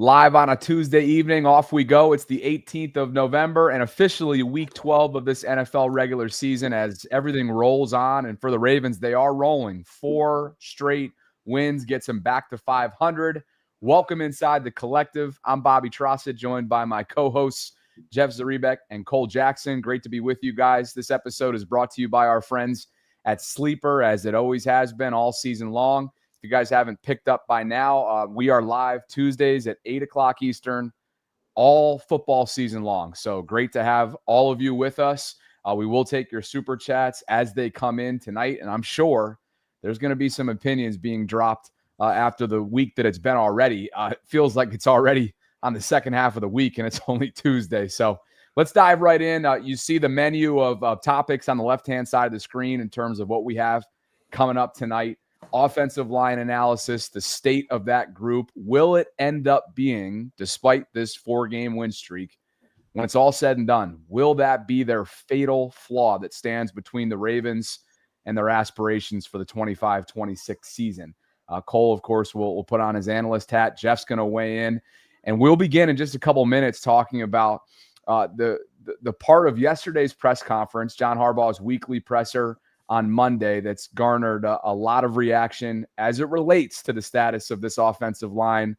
Live on a Tuesday evening, off we go. It's the 18th of November and officially week 12 of this NFL regular season as everything rolls on. And for the Ravens, they are rolling. 4 straight wins, gets them back to 500. Welcome inside the collective. I'm Bobby Trossett, joined by my co-hosts, Jeff Zaribek and Cole Jackson. Great to be with you guys. This episode is brought to you by our friends at Sleeper, as it always has been all season long. If you guys haven't picked up by now, we are live Tuesdays at 8 o'clock Eastern, all football season long. So great to have all of you with us. We will take your super chats as they come in tonight, and I'm sure there's going to be some opinions being dropped after the week that it's been already. It feels like it's already on the second half of the week, and it's only Tuesday. So let's dive right in. You see the menu of topics on the left-hand side of the screen in terms of what we have coming up tonight. Offensive line analysis, the state of that group. Will it end up being, despite this 4-game win streak, when it's all said and done, will that be their fatal flaw that stands between the Ravens and their aspirations for the 25-26 season? Cole, of course, will put on his analyst hat. Jeff's going to weigh in. And we'll begin in just a couple minutes talking about the part of yesterday's press conference, John Harbaugh's weekly presser on Monday, that's garnered a lot of reaction as it relates to the status of this offensive line.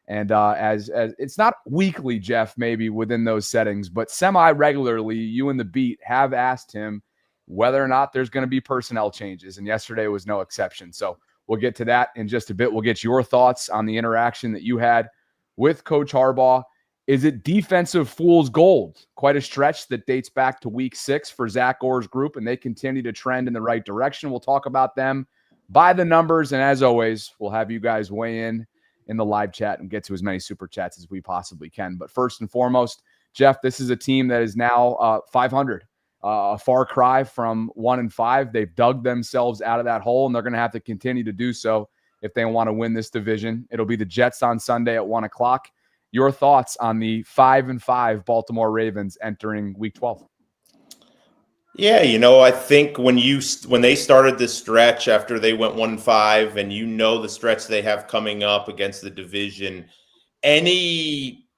And as it's not weekly, Jeff, maybe within those settings, but semi-regularly, you and the beat have asked him whether or not there's going to be personnel changes. And yesterday was no exception. So we'll get to that in just a bit. We'll get your thoughts on the interaction that you had with Coach Harbaugh. Is it defensive fool's gold? Quite a stretch that dates back to week 6 for Zach Orr's group, and they continue to trend in the right direction. We'll talk about them by the numbers, and as always, we'll have you guys weigh in the live chat and get to as many super chats as we possibly can. But first and foremost, Jeff, this is a team that is now 500, a far cry from 1-5. They've dug themselves out of that hole, and they're going to have to continue to do so if they want to win this division. It'll be the Jets on Sunday at 1 o'clock. Your thoughts on the 5-5 Baltimore Ravens entering Week 12? Yeah, I think when they started this stretch after they went 1-5, and the stretch they have coming up against the division, any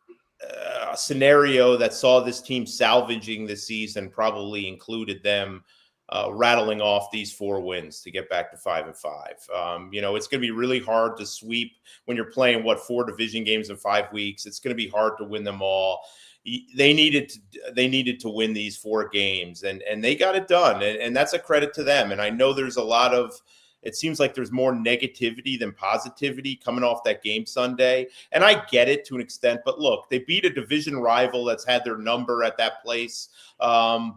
scenario that saw this team salvaging the season probably included them rattling off these 4 wins to get back to 5-5. It's going to be really hard to sweep when you're playing 4 division games in 5 weeks. It's going to be hard to win them all. They needed to win these 4 games, and they got it done, and that's a credit to them. And I know there's it seems like there's more negativity than positivity coming off that game Sunday. And I get it to an extent, but look, they beat a division rival that's had their number at that place,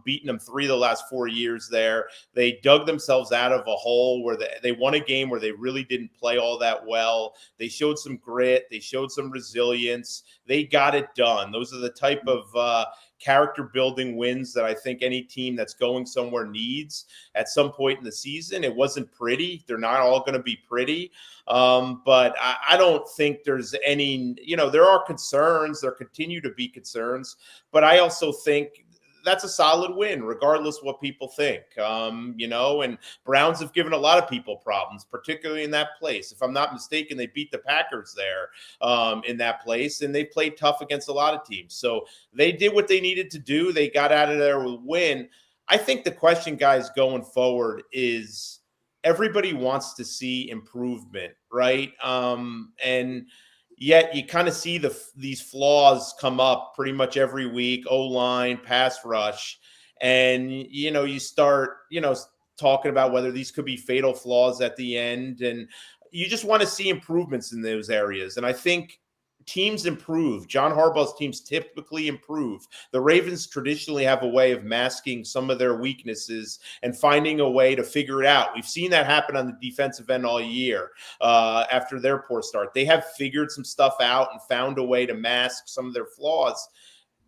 beating them 3 of the last 4 years there. They dug themselves out of a hole where they won a game where they really didn't play all that well. They showed some grit. They showed some resilience. They got it done. Those are the type of character building wins that I think any team that's going somewhere needs at some point in the season. It wasn't pretty. They're not all going to be pretty. But I don't think there's any, there are concerns. There continue to be concerns. But I also think that's a solid win, regardless of what people think. And Browns have given a lot of people problems, particularly in that place. If I'm not mistaken, they beat the Packers there in that place, and they played tough against a lot of teams. So they did what they needed to do. They got out of there with a win. I think the question, guys, going forward is everybody wants to see improvement, right? And yet you kind of see these flaws come up pretty much every week, O-line, pass rush. And, you start, talking about whether these could be fatal flaws at the end. And you just want to see improvements in those areas. And I think teams improve. John Harbaugh's teams typically improve. The Ravens traditionally have a way of masking some of their weaknesses and finding a way to figure it out. We've seen that happen on the defensive end all year after their poor start. They have figured some stuff out and found a way to mask some of their flaws.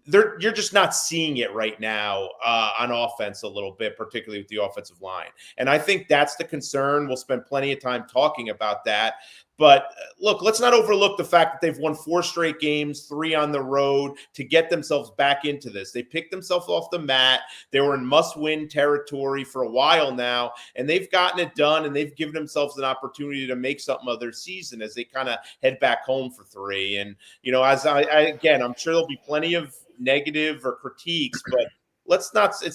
You're just not seeing it right now on offense a little bit, particularly with the offensive line. And I think that's the concern. We'll spend plenty of time talking about that. But look, let's not overlook the fact that they've won 4 straight games, 3 on the road to get themselves back into this. They picked themselves off the mat. They were in must-win territory for a while now, and they've gotten it done, and they've given themselves an opportunity to make something of their season as they kind of head back home for 3. And, as again, I'm sure there'll be plenty of negative or critiques, but it's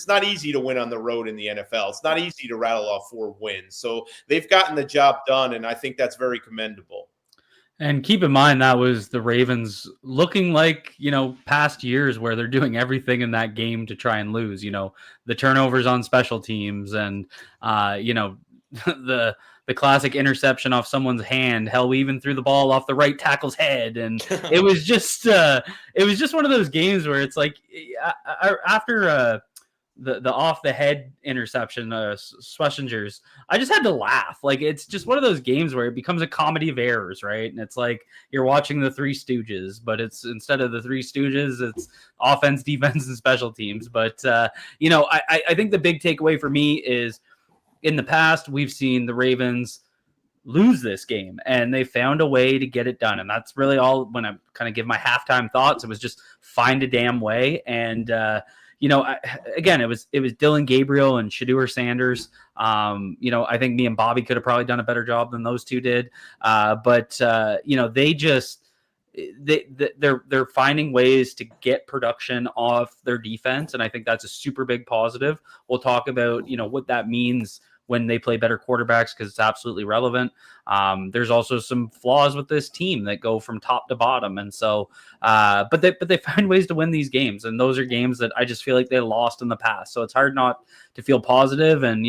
not easy to win on the road in the NFL. It's not easy to rattle off 4 wins. So they've gotten the job done, and I think that's very commendable. And keep in mind, that was the Ravens looking like, past years where they're doing everything in that game to try and lose, the turnovers on special teams and, the classic interception off someone's hand. Hell, we even threw the ball off the right tackle's head. And it was just one of those games where it's like after the off the head interception, Schwarzenegger's, I just had to laugh. Like, it's just one of those games where it becomes a comedy of errors, right? And it's like you're watching the Three Stooges, but it's instead of the Three Stooges, it's offense, defense, and special teams. But I think the big takeaway for me is, in the past, we've seen the Ravens lose this game, and they found a way to get it done. And that's really all. When I kind of give my halftime thoughts, it was just find a damn way. And again, it was Dylan Gabriel and Shedeur Sanders. I think me and Bobby could have probably done a better job than those two did. But they just they're finding ways to get production off their defense, and I think that's a super big positive. We'll talk about what that means when they play better quarterbacks, because it's absolutely relevant. There's also some flaws with this team that go from top to bottom. And so, but they find ways to win these games. And those are games that I just feel like they lost in the past. So it's hard not to feel positive. And,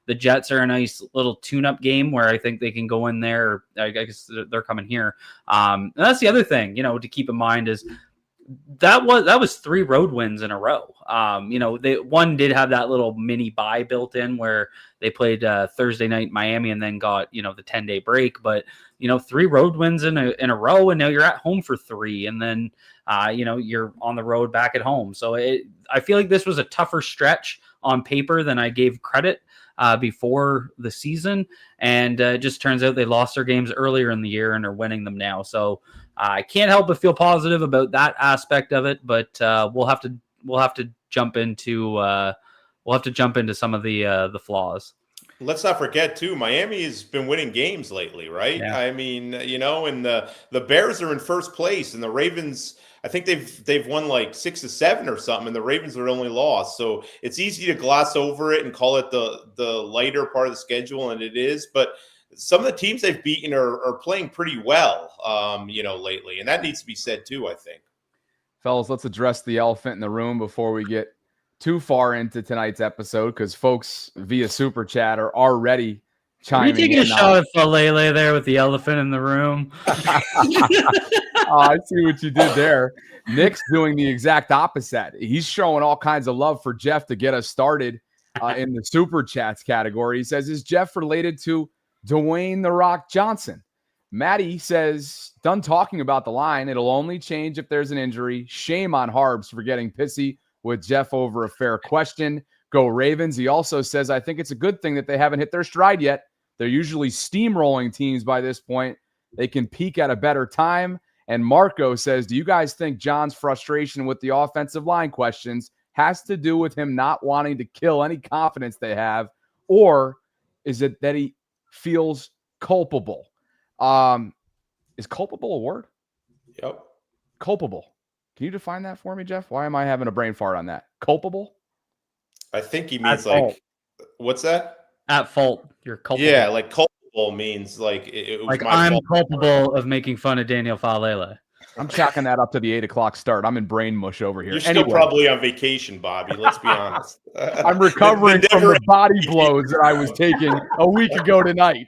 the Jets are a nice little tune-up game where I think they can go in there. I guess they're coming here. And that's the other thing, to keep in mind is, that was 3 road wins in a row. One did have that little mini bye built in where they played Thursday night in Miami and then got, the 10-day break. But, 3 road wins in a row, and now you're at home for 3. And then, you're on the road back at home. So I feel like this was a tougher stretch on paper than I gave credit before the season. And it just turns out they lost their games earlier in the year and are winning them now. So I can't help but feel positive about that aspect of it, but we'll have to jump into some of the flaws. Let's not forget too, Miami has been winning games lately, right? Yeah. I mean, and the Bears are in first place, and the Ravens, I think they've won like 6 or 7 or something, and the Ravens are only lost. So it's easy to gloss over it and call it the lighter part of the schedule, and it is, but some of the teams they've beaten are playing pretty well, lately. And that needs to be said too, I think. Fellas, let's address the elephant in the room before we get too far into tonight's episode, because folks via Super Chat are already chiming in. Are you taking a shot at Falele there with the elephant in the room? I see what you did there. Nick's doing the exact opposite. He's showing all kinds of love for Jeff to get us started in the Super Chats category. He says, is Jeff related to Dwayne "The Rock" Johnson? Maddie says, done talking about the line. It'll only change if there's an injury. Shame on Harbs for getting pissy with Jeff over a fair question. Go Ravens. He also says, I think it's a good thing that they haven't hit their stride yet. They're usually steamrolling teams by this point. They can peak at a better time. And Marco says, do you guys think John's frustration with the offensive line questions has to do with him not wanting to kill any confidence they have? Or is it that he feels culpable? Is culpable a word? Yep. Culpable. Can you define that for me, Jeff? Why am I having a brain fart on that? Culpable? I think he means like, what's that? At fault. You're culpable. Yeah, like culpable means like it was like my I'm fault. culpable of making fun of Daniel Falele. I'm chalking that up to the 8 o'clock start. I'm in brain mush over here. You're still probably on vacation, Bobby. Let's be honest. I'm recovering from the body blows that I was taking a week ago tonight.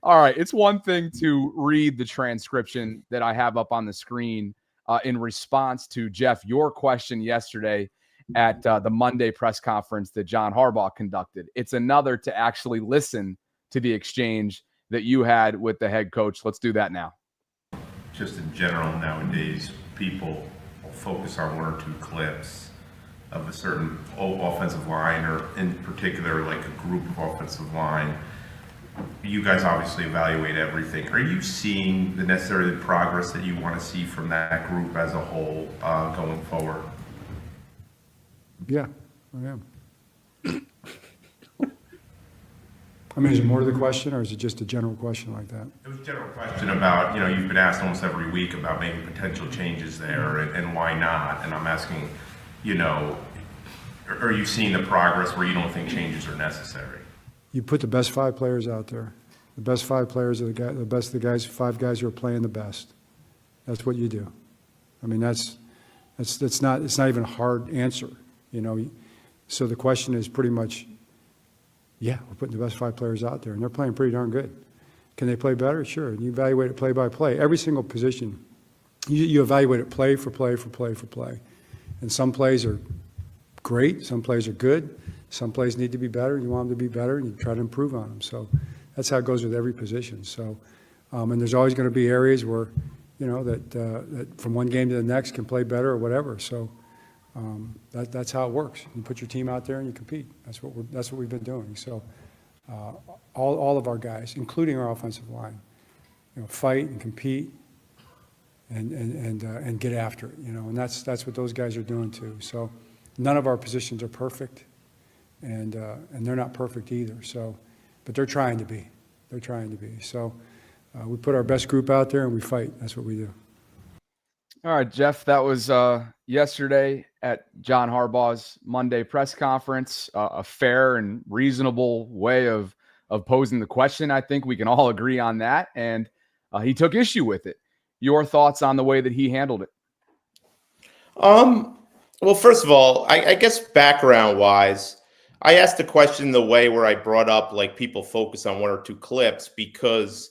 All right. It's one thing to read the transcription that I have up on the screen in response to, Jeff, your question yesterday at the Monday press conference that John Harbaugh conducted. It's another to actually listen to the exchange that you had with the head coach. Let's do that now. Just in general nowadays, people will focus on 1 or 2 clips of a certain offensive line, or in particular like a group of offensive line. you guys obviously evaluate everything. Are you seeing the necessary progress that you want to see from that group as a whole going forward? Yeah, I am. I mean, is there more to the question, or is it just a general question like that? It was a general question about, you've been asked almost every week about making potential changes there and why not. And I'm asking, are you seeing the progress where you don't think changes are necessary? You put the best 5 players out there. The best 5 players are the best of the guys, 5 guys who are playing the best. That's what you do. I mean, it's not even a hard answer, So the question is pretty much, yeah, we're putting the best 5 players out there, and they're playing pretty darn good. Can they play better? Sure. And you evaluate it play by play. Every single position, you evaluate it play for play for play for play. And some plays are great. Some plays are good. Some plays need to be better. You want them to be better, and you try to improve on them. So that's how it goes with every position. So, and there's always going to be areas where, that from one game to the next can play better or whatever. So that's how it works. You put your team out there and you compete. That's what we've been doing. So all of our guys, including our offensive line, fight and compete and get after it. And that's what those guys are doing too. So none of our positions are perfect, and they're not perfect either. So, but they're trying to be. They're trying to be. So we put our best group out there and we fight. That's what we do. All right, Jeff, that was yesterday at John Harbaugh's Monday press conference, a fair and reasonable way of posing the question. I think we can all agree on that. And he took issue with it. Your thoughts on the way that he handled it? Well, first of all, I guess background-wise, I asked the question the way where I brought up, like, people focus on 1 or 2 clips, because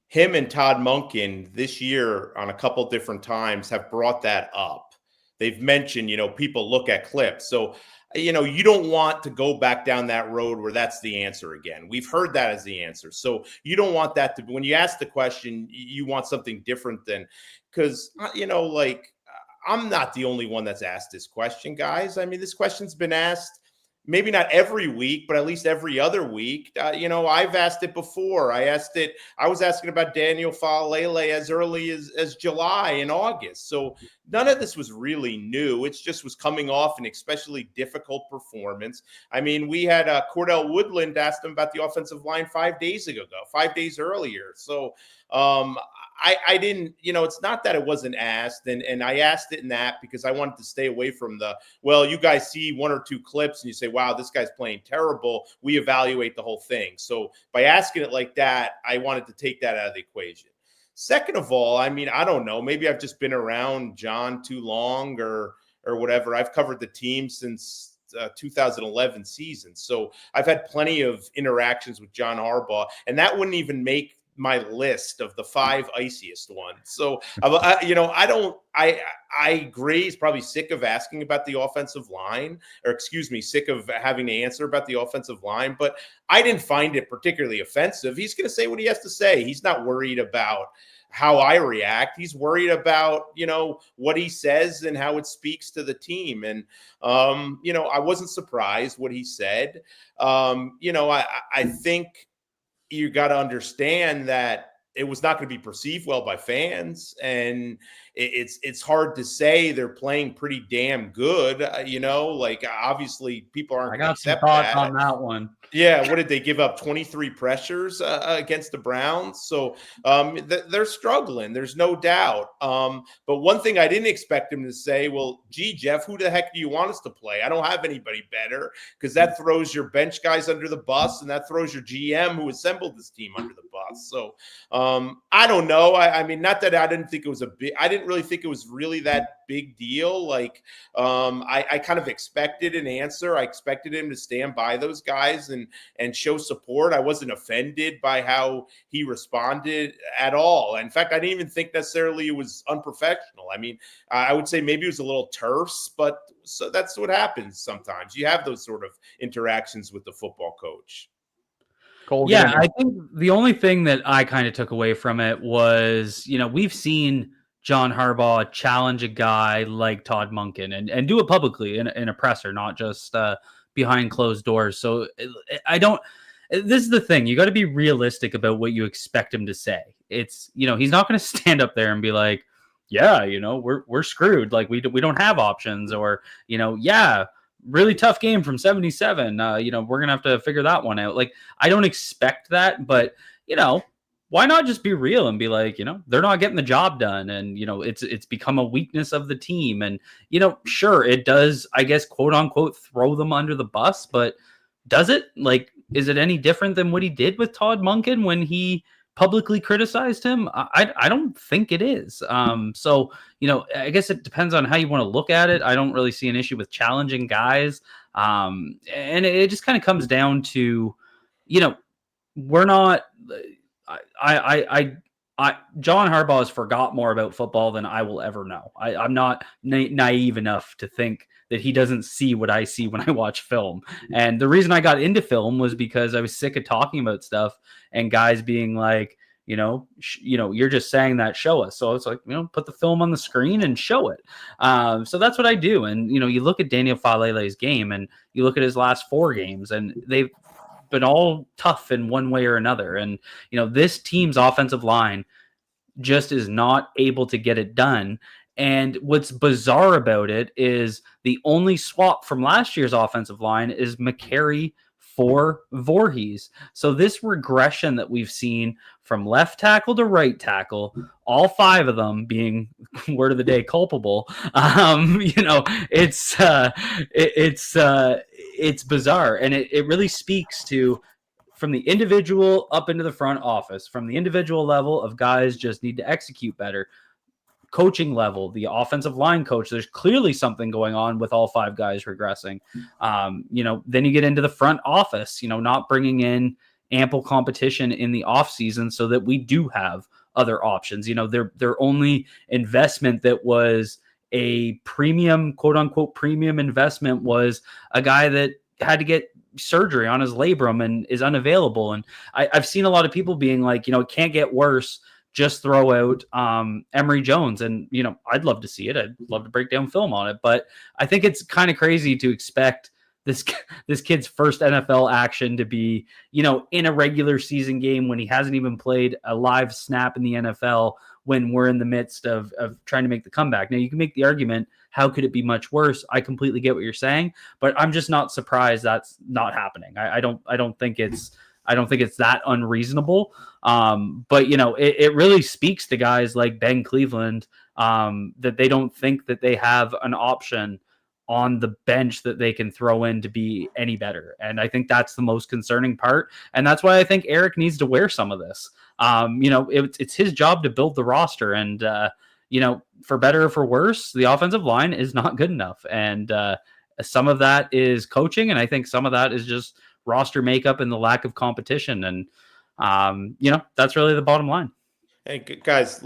him and Todd Monken this year on a couple different times have brought that up. They've mentioned, people look at clips. So, you don't want to go back down that road where that's the answer again. We've heard that as the answer. So you don't want that to be, when you ask the question, you want something different than, because, I'm not the only one that's asked this question, guys. I mean, this question's been asked maybe not every week, but at least every other week. I've asked it before. I was asking about Daniel Fa'alele as early as July and August. So none of this was really new. It just was coming off an especially difficult performance. I mean, we had Cordell Woodland asked him about the offensive line 5 days earlier. So I didn't, it's not that it wasn't asked, and I asked it in that because I wanted to stay away from you guys see 1 or 2 clips and you say, wow, this guy's playing terrible. We evaluate the whole thing. So by asking it like that, I wanted to take that out of the equation. Second of all, I mean, I don't know, maybe I've just been around John too long or whatever. I've covered the team since 2011 season. So I've had plenty of interactions with John Harbaugh, and that wouldn't even make my list of the 5 iciest ones. So, I agree. He's probably sick of asking about the offensive line, sick of having to answer about the offensive line, but I didn't find it particularly offensive. He's going to say what he has to say. He's not worried about how I react. He's worried about, what he says and how it speaks to the team. And, I wasn't surprised what he said. I think you got to understand that it was not going to be perceived well by fans, and it's hard to say. They're playing pretty damn good, obviously people aren't. I got some thoughts on that one. Yeah, what did they give up? 23 pressures against the Browns. So they're struggling. There's no doubt. But one thing I didn't expect him to say, well, gee, Jeff, who the heck do you want us to play? I don't have anybody better, because that throws your bench guys under the bus, and that throws your GM who assembled this team under the bus. So I don't know. I mean, not that I didn't think it was I didn't really think it was really that big deal. I kind of expected an answer. I expected him to stand by those guys and show support. I wasn't offended by how he responded at all. In fact, I didn't even think necessarily it was unprofessional. I mean, I would say maybe it was a little terse, but so that's what happens sometimes. You have those sort of interactions with the football coach. Cole, yeah, I think the only thing that I kind of took away from it was, we've seen John Harbaugh challenge a guy like Todd Monken and do it publicly in a presser, not just behind closed doors. So I don't, this is the thing. You got to be realistic about what you expect him to say. It's, he's not going to stand up there and be like, yeah, we're screwed. Like we don't have options, or, yeah, really tough game from 77. We're going to have to figure that one out. Like, I don't expect that, but, why not just be real and be like, they're not getting the job done. And, it's become a weakness of the team. And, sure, it does, I guess, quote unquote, throw them under the bus, but does it? Like, is it any different than what he did with Todd Monken when he publicly criticized him? I don't think it is. So, I guess it depends on how you want to look at it. I don't really see an issue with challenging guys. And it just kind of comes down to, we're not, John Harbaugh has forgot more about football than I will ever know. I'm not naive enough to think that he doesn't see what I see when I watch film. And the reason I got into film was because I was sick of talking about stuff and guys being like, you're just saying that, show us. So it's like, put the film on the screen and show it. So that's what I do. And, you look at Daniel Falele's game and you look at his last 4 games, and they've been all tough in one way or another. And, this team's offensive line just is not able to get it done. And what's bizarre about it is the only swap from last year's offensive line is McCary for Voorhees. So this regression that we've seen from left tackle to right tackle, all 5 of them being, word of the day, culpable. It's bizarre, and it really speaks to, from the individual up into the front office, from the individual level of guys just need to execute better. Coaching level, the offensive line coach, there's clearly something going on with all 5 guys regressing. Then you get into the front office, not bringing in ample competition in the offseason so that we do have other options. Their only investment that was a premium, quote unquote, premium investment was a guy that had to get surgery on his labrum and is unavailable. And I've seen a lot of people being like, it can't get worse. Just throw out Emory Jones. And, I'd love to see it. I'd love to break down film on it. But I think it's kind of crazy to expect this kid's first NFL action to be, in a regular season game when he hasn't even played a live snap in the NFL, when we're in the midst of trying to make the comeback. Now, you can make the argument, how could it be much worse? I completely get what you're saying, but I'm just not surprised that's not happening. I don't think it's that unreasonable. But it really speaks to guys like Ben Cleveland, that they don't think that they have an option on the bench that they can throw in to be any better. And I think that's the most concerning part. And that's why I think Eric needs to wear some of this. It's his job to build the roster, and, for better or for worse, the offensive line is not good enough. And, some of that is coaching. And I think some of that is just roster makeup and the lack of competition. And, that's really the bottom line. Hey, guys,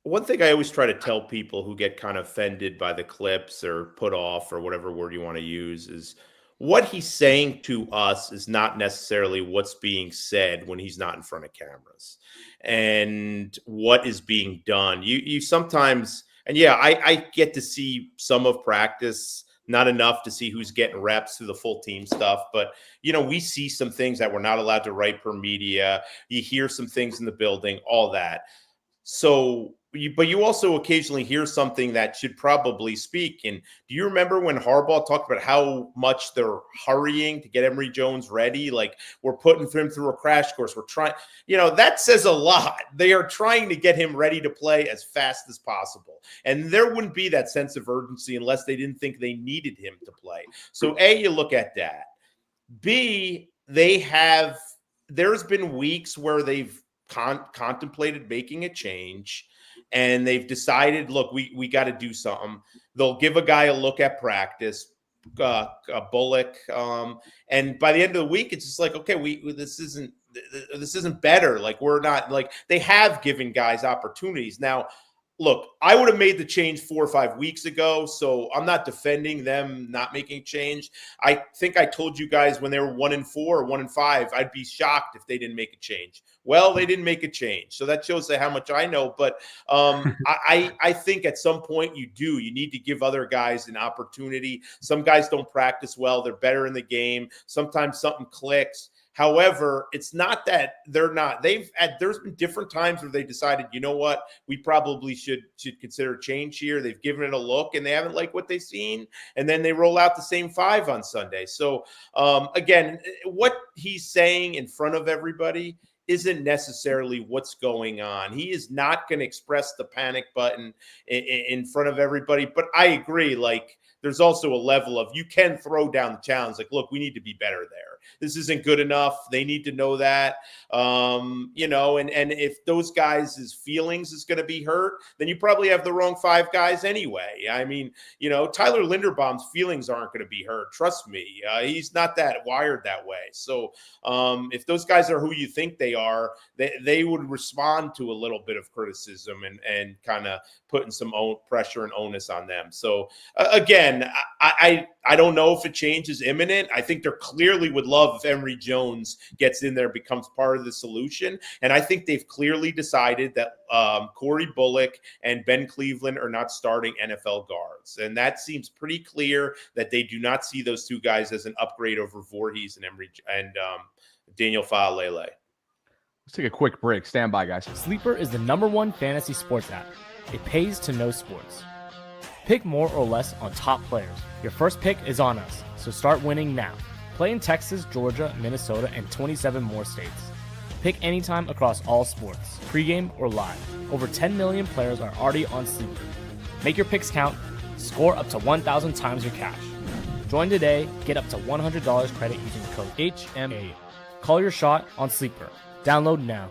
one thing I always try to tell people who get kind of offended by the clips or put off, or whatever word you want to use, is what he's saying to us is not necessarily what's being said when he's not in front of cameras, and what is being done. You sometimes, and yeah, I get to see some of practice, not enough to see who's getting reps through the full team stuff. But, we see some things that we're not allowed to write per media. You hear some things in the building, all that. So, but you also occasionally hear something that should probably speak. And do you remember when Harbaugh talked about how much they're hurrying to get Emory Jones ready? Like, we're putting him through a crash course. We're trying, that says a lot. They are trying to get him ready to play as fast as possible. And there wouldn't be that sense of urgency unless they didn't think they needed him to play. So A, you look at that. B, there's been weeks where they've contemplated making a change, and they've decided, look, we got to do something. They'll give a guy a look at practice, Bullock, and by the end of the week, it's just like, okay, this isn't better. Like, we're not, like, they have given guys opportunities. Now, look, I would have made the change 4 or 5 weeks ago, so I'm not defending them not making change. I think I told you guys when they were 1-4 or 1-5, I'd be shocked if they didn't make a change. Well, they didn't make a change, so that shows how much I know. But I think at some point you need to give other guys an opportunity. Some guys don't practice well; they're better in the game. Sometimes something clicks. However, it's not that they're not. There's been different times where they decided, you know what, we probably should consider change here. They've given it a look and they haven't liked what they've seen, and then they roll out the same 5 on Sunday. So again, what he's saying in front of everybody isn't necessarily what's going on. He is not going to express the panic button in front of everybody. But I agree, like, there's also a level of you can throw down the challenge. Like, look, we need to be better there. This isn't good enough. They need to know that, and if those guys' feelings is going to be hurt, then you probably have the wrong 5 guys anyway. I mean, Tyler Linderbaum's feelings aren't going to be hurt. Trust me. He's not that wired that way. So if those guys are who you think they are, they would respond to a little bit of criticism and kind of putting some pressure and onus on them. So again, I don't know if a change is imminent. I think there clearly would love if Emory Jones gets in there, becomes part of the solution. And I think they've clearly decided that Corey Bullock and Ben Cleveland are not starting NFL guards. And that seems pretty clear that they do not see those 2 guys as an upgrade over Voorhees and Emory and Daniel Faalele. Let's take a quick break. Stand by, guys. Sleeper is the #1 fantasy sports app. It pays to know sports. Pick more or less on top players. Your first pick is on us, so start winning now. Play in Texas, Georgia, Minnesota, and 27 more states. Pick anytime across all sports, pregame or live. Over 10 million players are already on Sleeper. Make your picks count. Score up to 1,000 times your cash. Join today. Get up to $100 credit using code HMA. Call your shot on Sleeper. Download now.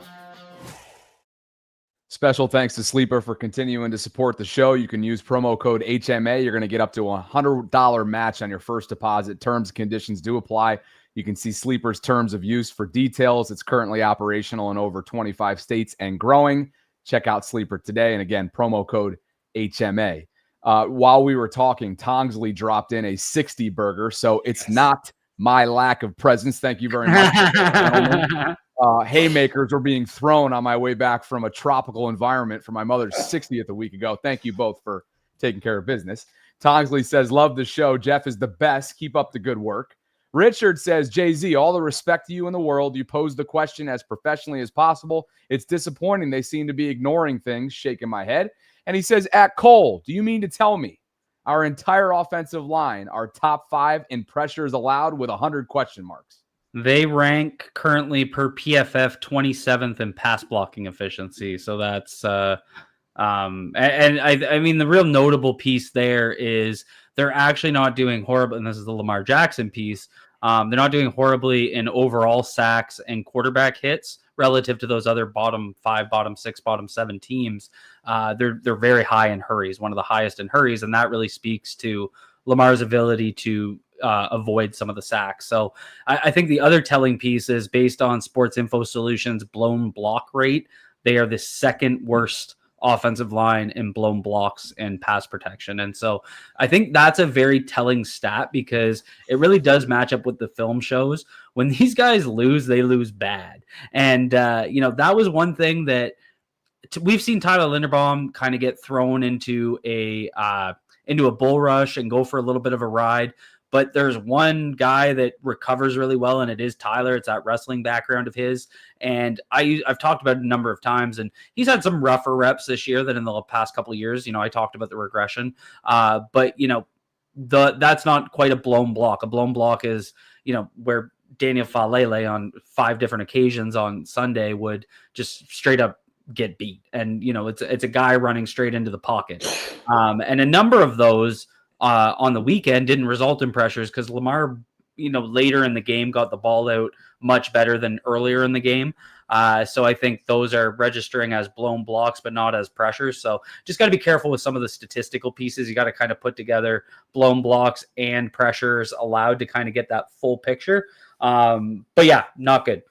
Special thanks to Sleeper for continuing to support the show. You can use promo code HMA. You're going to get up to a $100 match on your first deposit. Terms and conditions do apply. You can see Sleeper's terms of use for details. It's currently operational in over 25 states and growing. Check out Sleeper today. And again, promo code HMA. While we were talking, Tongsley dropped in a 60 burger. So it's not my lack of presence. Thank you very much, gentlemen. Haymakers were being thrown on my way back from a tropical environment for my mother's 60th a week ago. Thank you both for taking care of business. Tongsley says, love the show. Jeff is the best. Keep up the good work. Richard says, Jay-Z, all the respect to you in the world. You posed the question as professionally as possible. It's disappointing they seem to be ignoring things. Shaking my head. And he says, at Cole, do you mean to tell me our entire offensive line are top 5 in pressures allowed with 100 question marks? They rank currently per PFF 27th in pass blocking efficiency. So that's, I mean, the real notable piece there is they're actually not doing horrible. And this is the Lamar Jackson piece. They're not doing horribly in overall sacks and quarterback hits relative to those other bottom 5, bottom 6, bottom 7 teams. They're very high in hurries, one of the highest in hurries. And that really speaks to Lamar's ability to avoid some of the sacks. So I think the other telling piece is based on Sports Info Solutions blown block rate. They are the second worst offensive line in blown blocks and pass protection. And so I think that's a very telling stat because it really does match up with the film shows. When these guys lose, they lose bad. And, that was one thing that we've seen Tyler Linderbaum kind of get thrown into a bull rush and go for a little bit of a ride. But there's one guy that recovers really well, and it is Tyler. It's that wrestling background of his. And I've talked about it a number of times, and he's had some rougher reps this year than in the past couple of years. I talked about the regression. But that's not quite a blown block. A blown block is, where Daniel Faalele on 5 different occasions on Sunday would just straight up get beat. And, it's a guy running straight into the pocket. And a number of those on the weekend didn't result in pressures because Lamar, later in the game got the ball out much better than earlier in the game. So I think those are registering as blown blocks, but not as pressures. So just got to be careful with some of the statistical pieces. You got to kind of put together blown blocks and pressures allowed to kind of get that full picture. But yeah, not good.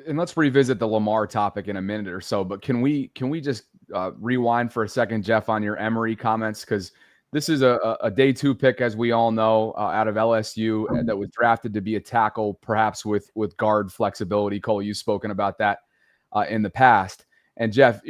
And let's revisit the Lamar topic in a minute or so, but can we just rewind for a second, Jeff, on your Emory comments, because this is a day 2 pick, as we all know, out of LSU that was drafted to be a tackle, perhaps with guard flexibility. Cole, you've spoken about that in the past. And Jeff,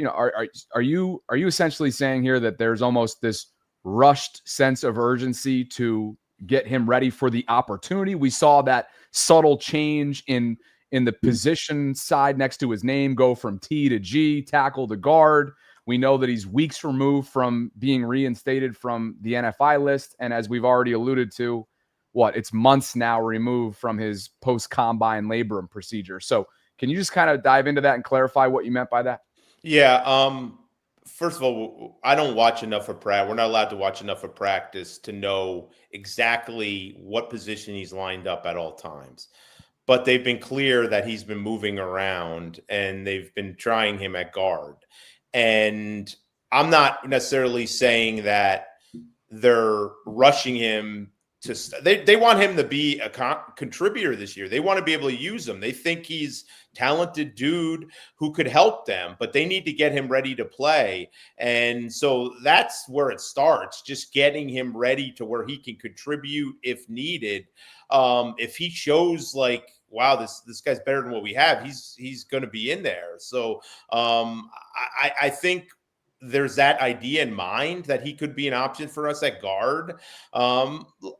are you essentially saying here that there's almost this rushed sense of urgency to get him ready for the opportunity? We saw that subtle change in the position side next to his name go from T to G, tackle to guard. We know that he's weeks removed from being reinstated from the NFI list. And as we've already alluded to, it's months now removed from his post-combine labrum procedure. So can you just kind of dive into that and clarify what you meant by that? Yeah. First of all, I don't watch enough of practice. We're not allowed to watch enough of practice to know exactly what position he's lined up at all times. But they've been clear that he's been moving around and they've been trying him at guard. And I'm not necessarily saying that they're rushing him to they want him to be a contributor this year. They want to be able to use him. They think he's talented dude who could help them, but they need to get him ready to play. And so that's where it starts, just getting him ready to where he can contribute if needed. If he shows like, wow, this guy's better than what we have, he's going to be in there. So I think there's that idea in mind that he could be an option for us at guard.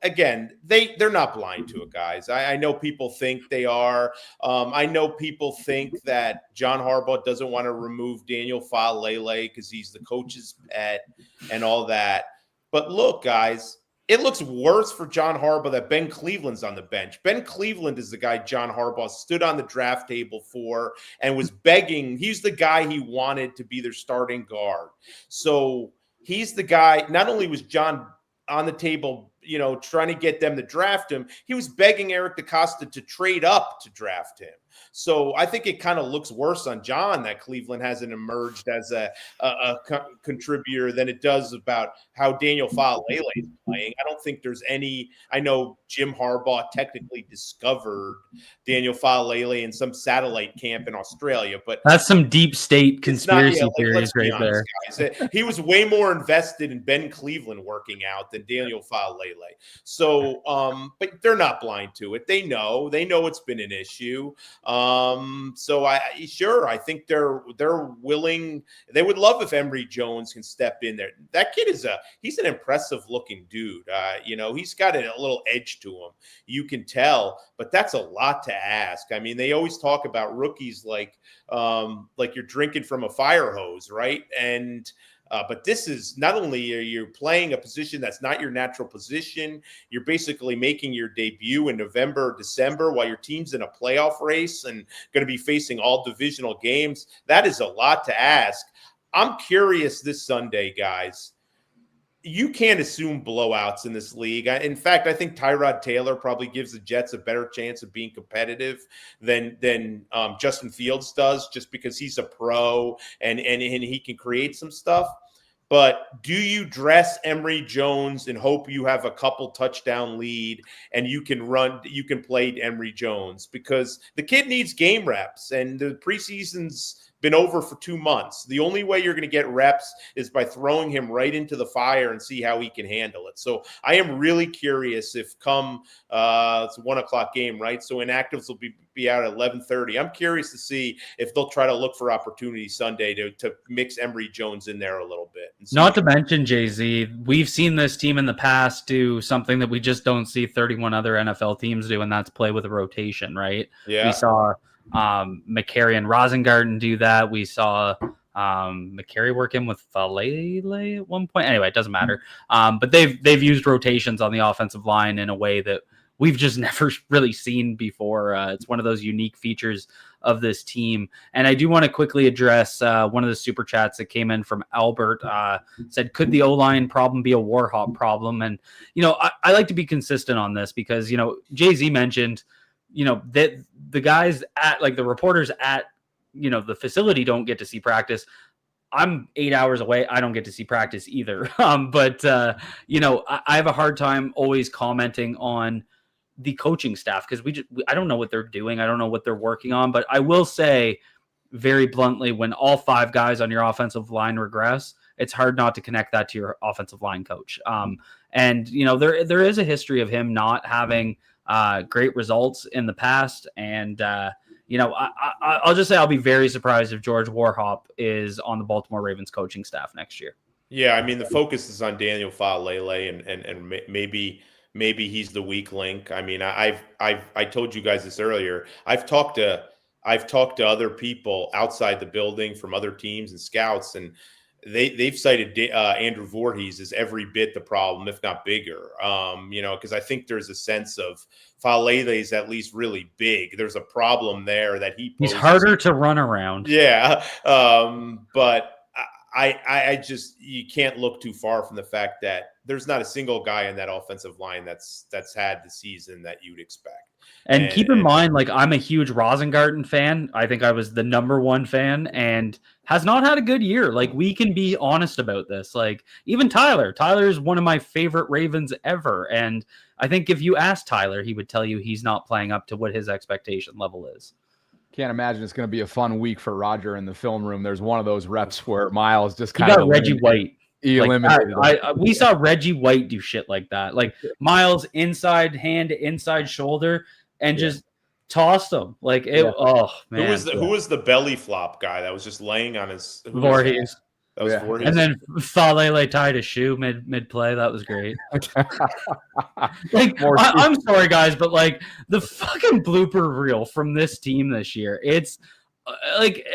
Again, they're not blind to it, guys. I know people think they are. I know people think that John Harbaugh doesn't want to remove Daniel Faalele because he's the coach's pet and all that. But look, guys, it looks worse for John Harbaugh that Ben Cleveland's on the bench. Ben Cleveland is the guy John Harbaugh stood on the draft table for and was begging. He's the guy he wanted to be their starting guard. So he's the guy. Not only was John on the table, trying to get them to draft him, he was begging Eric DeCosta to trade up to draft him. So I think it kind of looks worse on John that Cleveland hasn't emerged as a contributor than it does about how Daniel Faalele is playing. I don't think there's any. I know Jim Harbaugh technically discovered Daniel Faalele in some satellite camp in Australia, but that's some deep state conspiracy theories right honest, there. Guys. He was way more invested in Ben Cleveland working out than Daniel Faalele. So, but they're not blind to it. They know it's been an issue. So I think they're willing. They would love if Emory Jones can step in there. That kid he's an impressive looking dude. He's got a little edge to him. You can tell, but that's a lot to ask. I mean, they always talk about rookies like you're drinking from a fire hose, right? And but this is not only are you playing a position that's not your natural position, you're basically making your debut in November or December while your team's in a playoff race and going to be facing all divisional games. That is a lot to ask. I'm curious this Sunday, guys. You can't assume blowouts in this league. In fact, I think Tyrod Taylor probably gives the Jets a better chance of being competitive than Justin Fields does, just because he's a pro and he can create some stuff. But do you dress Emory Jones and hope you have a couple touchdown lead and you can play Emory Jones? Because the kid needs game reps and the preseason's been over for 2 months. The only way you're going to get reps is by throwing him right into the fire and see how he can handle it. So I am really curious if come it's a 1:00 game, right? So inactives will be out at 11:30. I'm curious to see if they'll try to look for opportunities Sunday to mix Emory Jones in there a little bit. Not to mention, Jay-Z, we've seen this team in the past do something that we just don't see 31 other NFL teams do, and that's play with a rotation, right? Yeah. We saw McCary and Rosengarten do that. We saw McCary work in with Falele at one point. Anyway, it doesn't matter. But they've used rotations on the offensive line in a way that we've just never really seen before. It's one of those unique features of this team. And I do want to quickly address one of the super chats that came in from Albert. Said, could the O-line problem be a Warhawk problem? And, I like to be consistent on this because, Jay-Z mentioned, that the guys at the reporters at, the facility don't get to see practice. I'm 8 hours away. I don't get to see practice either. But I have a hard time always commenting on the coaching staff because I don't know what they're doing. I don't know what they're working on, but I will say very bluntly, when all 5 guys on your offensive line regress, it's hard not to connect that to your offensive line coach. And there is a history of him not having great results in the past. And I'll just say I'll be very surprised if George Warhop is on the Baltimore Ravens coaching staff next year. Yeah, I mean, the focus is on Daniel Faalele, and maybe he's the weak link. I mean, I told you guys this earlier. I've talked to other people outside the building from other teams and scouts, and they've cited Andrew Voorhees as every bit the problem, if not bigger. Because I think there's a sense of Faalele is at least really big. There's a problem there that he's harder to run around. Yeah, but I just, you can't look too far from the fact that there's not a single guy in that offensive line that's had the season that you'd expect. And keep in mind, like, I'm a huge Rosengarten fan. I think I was the #1 fan and has not had a good year. Like, we can be honest about this. Like, even Tyler is one of my favorite Ravens ever. And I think if you ask Tyler, he would tell you he's not playing up to what his expectation level is. Can't imagine it's going to be a fun week for Roger in the film room. There's one of those reps where Miles just kind of Reggie White. He eliminated we saw Reggie White do shit like that. Like, Miles inside hand to inside shoulder and just tossed him. Like, it. Oh man, who was the belly flop guy that was just laying on his Voorhees? That was Voorhees. And then Faalele tied a shoe mid play. That was great. Like, I'm sorry, guys, but like, the fucking blooper reel from this team this year, it's like,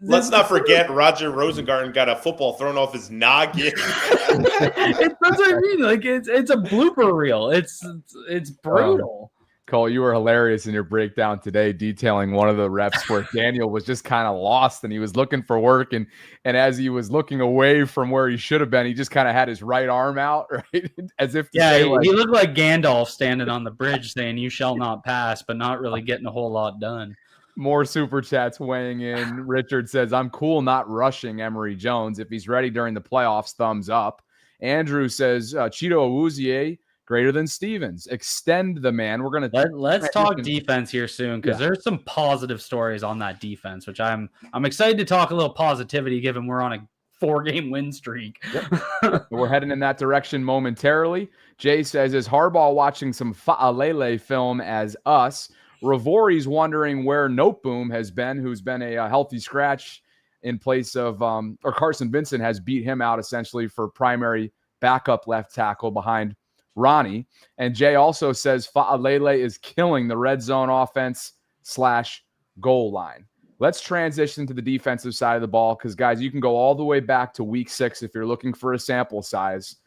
let's not forget Roger Rosengarten got a football thrown off his noggin. That's what I mean. Like, it's a blooper reel. It's brutal. Cole, you were hilarious in your breakdown today, detailing one of the reps where Daniel was just kind of lost and he was looking for work. And as he was looking away from where he should have been, he just kind of had his right arm out, right? As if to say, he looked like Gandalf standing on the bridge saying, "You shall not pass," but not really getting a whole lot done. More super chats weighing in. Richard says, "I'm cool not rushing Emory Jones. If he's ready during the playoffs, thumbs up." Andrew says, Cheeto Awuzie, greater than Stevens. Extend the man. We're going to let's talk defense here soon, because there's some positive stories on that defense, which I'm excited to talk a little positivity, given we're on a 4-game win streak. Yep. We're heading in that direction momentarily. Jay says, "Is Harbaugh watching some Faalele film as us?" Ravori's wondering where Noteboom has been, who's been a healthy scratch in place of, or Carson Vincent has beat him out essentially for primary backup left tackle behind Ronnie. And Jay also says Faalele is killing the red zone offense / goal line. Let's transition to the defensive side of the ball, because, guys, you can go all the way back to week 6 if you're looking for a sample size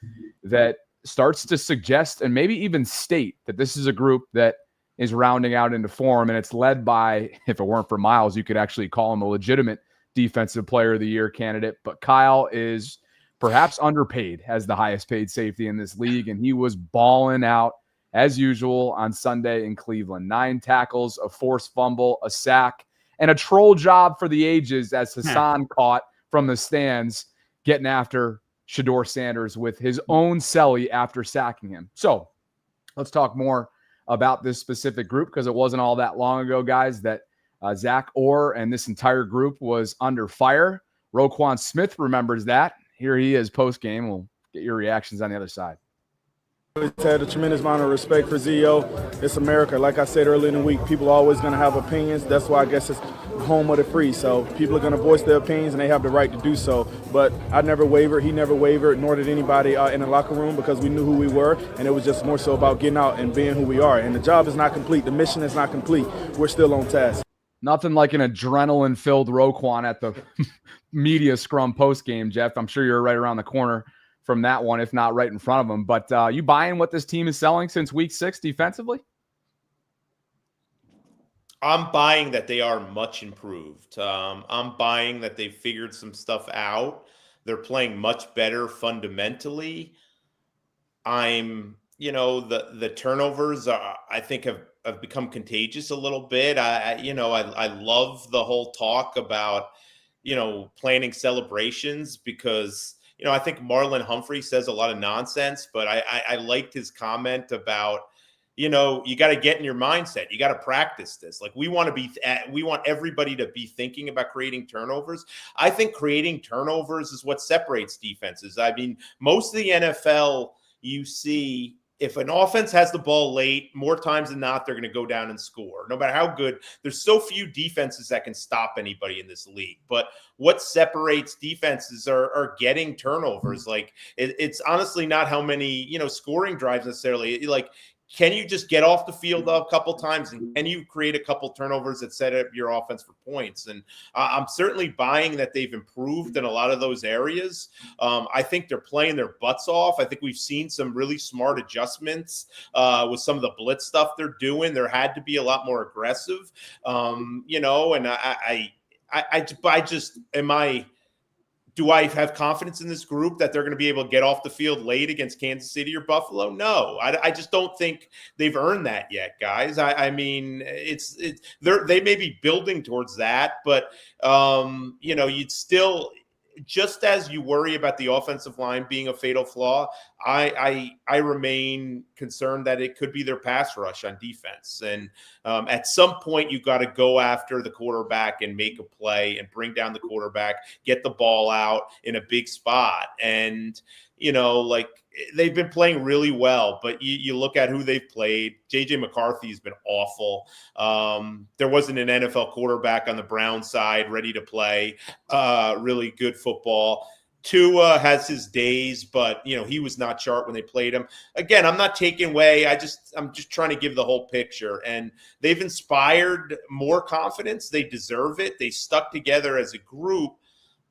that starts to suggest and maybe even state that this is a group that is rounding out into form, and it's led by, if it weren't for Miles, you could actually call him a legitimate defensive player of the year candidate. But Kyle is perhaps underpaid as the highest paid safety in this league, and he was balling out as usual on Sunday in Cleveland. 9 tackles, a forced fumble, a sack, and a troll job for the ages as Hassan caught from the stands, getting after Shedeur Sanders with his own celly after sacking him. So let's talk more about this specific group, because it wasn't all that long ago, guys, that Zach Orr and this entire group was under fire. Roquan Smith remembers that. Here he is post-game. We'll get your reactions on the other side. Always had a tremendous amount of respect for Zio. It's America. Like I said earlier in the week, people are always going to have opinions. That's why I guess it's home of the free. So people are going to voice their opinions, and they have the right to do so. But I never wavered. He never wavered, nor did anybody in the locker room, because we knew who we were, and it was just more so about getting out and being who we are. And the job is not complete. The mission is not complete. We're still on task. Nothing like an adrenaline-filled Roquan at the media scrum post-game, Jeff. I'm sure you're right around the corner from that one, if not right in front of them. But you buying what this team is selling since week 6 defensively? I'm buying that they are much improved. I'm buying that they figured some stuff out. They're playing much better fundamentally. The turnovers, I think, have become contagious a little bit. I love the whole talk about, planning celebrations, because I think Marlon Humphrey says a lot of nonsense, but I liked his comment about, you got to get in your mindset. You got to practice this. Like we want everybody to be thinking about creating turnovers. I think creating turnovers is what separates defenses. I mean, most of the NFL, you see, if an offense has the ball late, more times than not, they're going to go down and score. No matter how good, there's so few defenses that can stop anybody in this league. But what separates defenses are getting turnovers. Like it's honestly not how many, scoring drives necessarily. Like, can you just get off the field a couple times, and can you create a couple turnovers that set up your offense for points? And I'm certainly buying that they've improved in a lot of those areas. I think they're playing their butts off. I think we've seen some really smart adjustments with some of the blitz stuff they're doing. There had to be a lot more aggressive, and do I have confidence in this group that they're going to be able to get off the field late against Kansas City or Buffalo? No, I just don't think they've earned that yet, guys. I mean, they may be building towards that, but you'd still, just as you worry about the offensive line being a fatal flaw, I remain concerned that it could be their pass rush on defense. And at some point, you've got to go after the quarterback and make a play and bring down the quarterback, get the ball out in a big spot. And, they've been playing really well, but you look at who they've played. J.J. McCarthy has been awful. There wasn't an NFL quarterback on the Browns side ready to play really good football. Tua has his days, but he was not sharp when they played him. Again, I'm not taking away. I'm just trying to give the whole picture. And they've inspired more confidence. They deserve it. They stuck together as a group.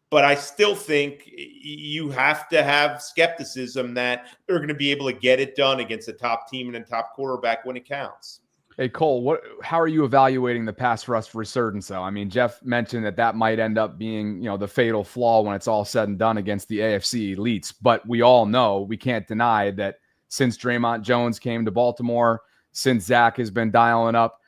But I still think you have to have skepticism that they're going to be able to get it done against a top team and a top quarterback when it counts. Hey, Cole, how are you evaluating the pass rush resurgence, though? I mean, Jeff mentioned that might end up being, the fatal flaw when it's all said and done against the AFC elites. But we all know, we can't deny that since Draymond Jones came to Baltimore, since Zach has been dialing up,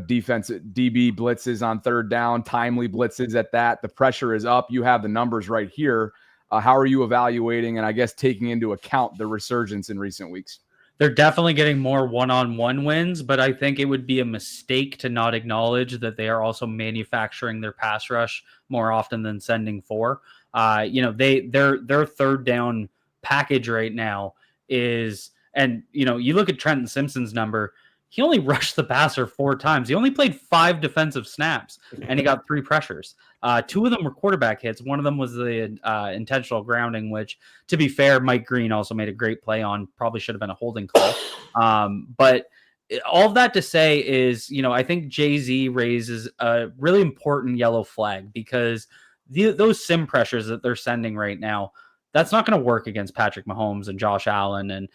defense DB blitzes on third down, timely blitzes at that. The pressure is up. You have the numbers right here. How are you evaluating and I guess taking into account the resurgence in recent weeks? They're definitely getting more one-on-one wins, but I think it would be a mistake to not acknowledge that they are also manufacturing their pass rush more often than sending four. Their third down package right now is, and you look at Trenton Simpson's number. He only rushed the passer 4 times. He only played 5 defensive snaps, and he got 3 pressures. 2 of them were quarterback hits. One of them was the intentional grounding, which, to be fair, Mike Green also made a great play on. Probably should have been a holding call. But all of that to say is, I think Jay-Z raises a really important yellow flag because those sim pressures that they're sending right now, that's not going to work against Patrick Mahomes and Josh Allen and,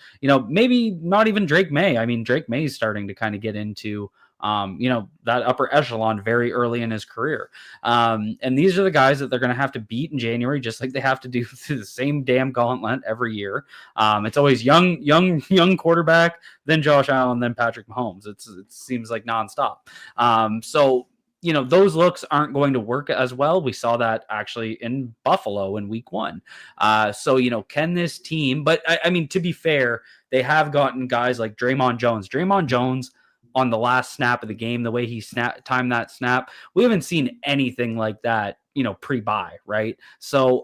maybe not even Drake May. I mean, Drake May is starting to kind of get into, that upper echelon very early in his career. And these are the guys that they're going to have to beat in January, just like they have to do through the same damn gauntlet every year. It's always young quarterback, then Josh Allen, then Patrick Mahomes. It seems like nonstop. So, those looks aren't going to work as well. We saw that actually in Buffalo in week 1. So, can this team, but I mean, to be fair, they have gotten guys like Draymond Jones on the last snap of the game, the way he timed that snap. We haven't seen anything like that, pre-bye, right? So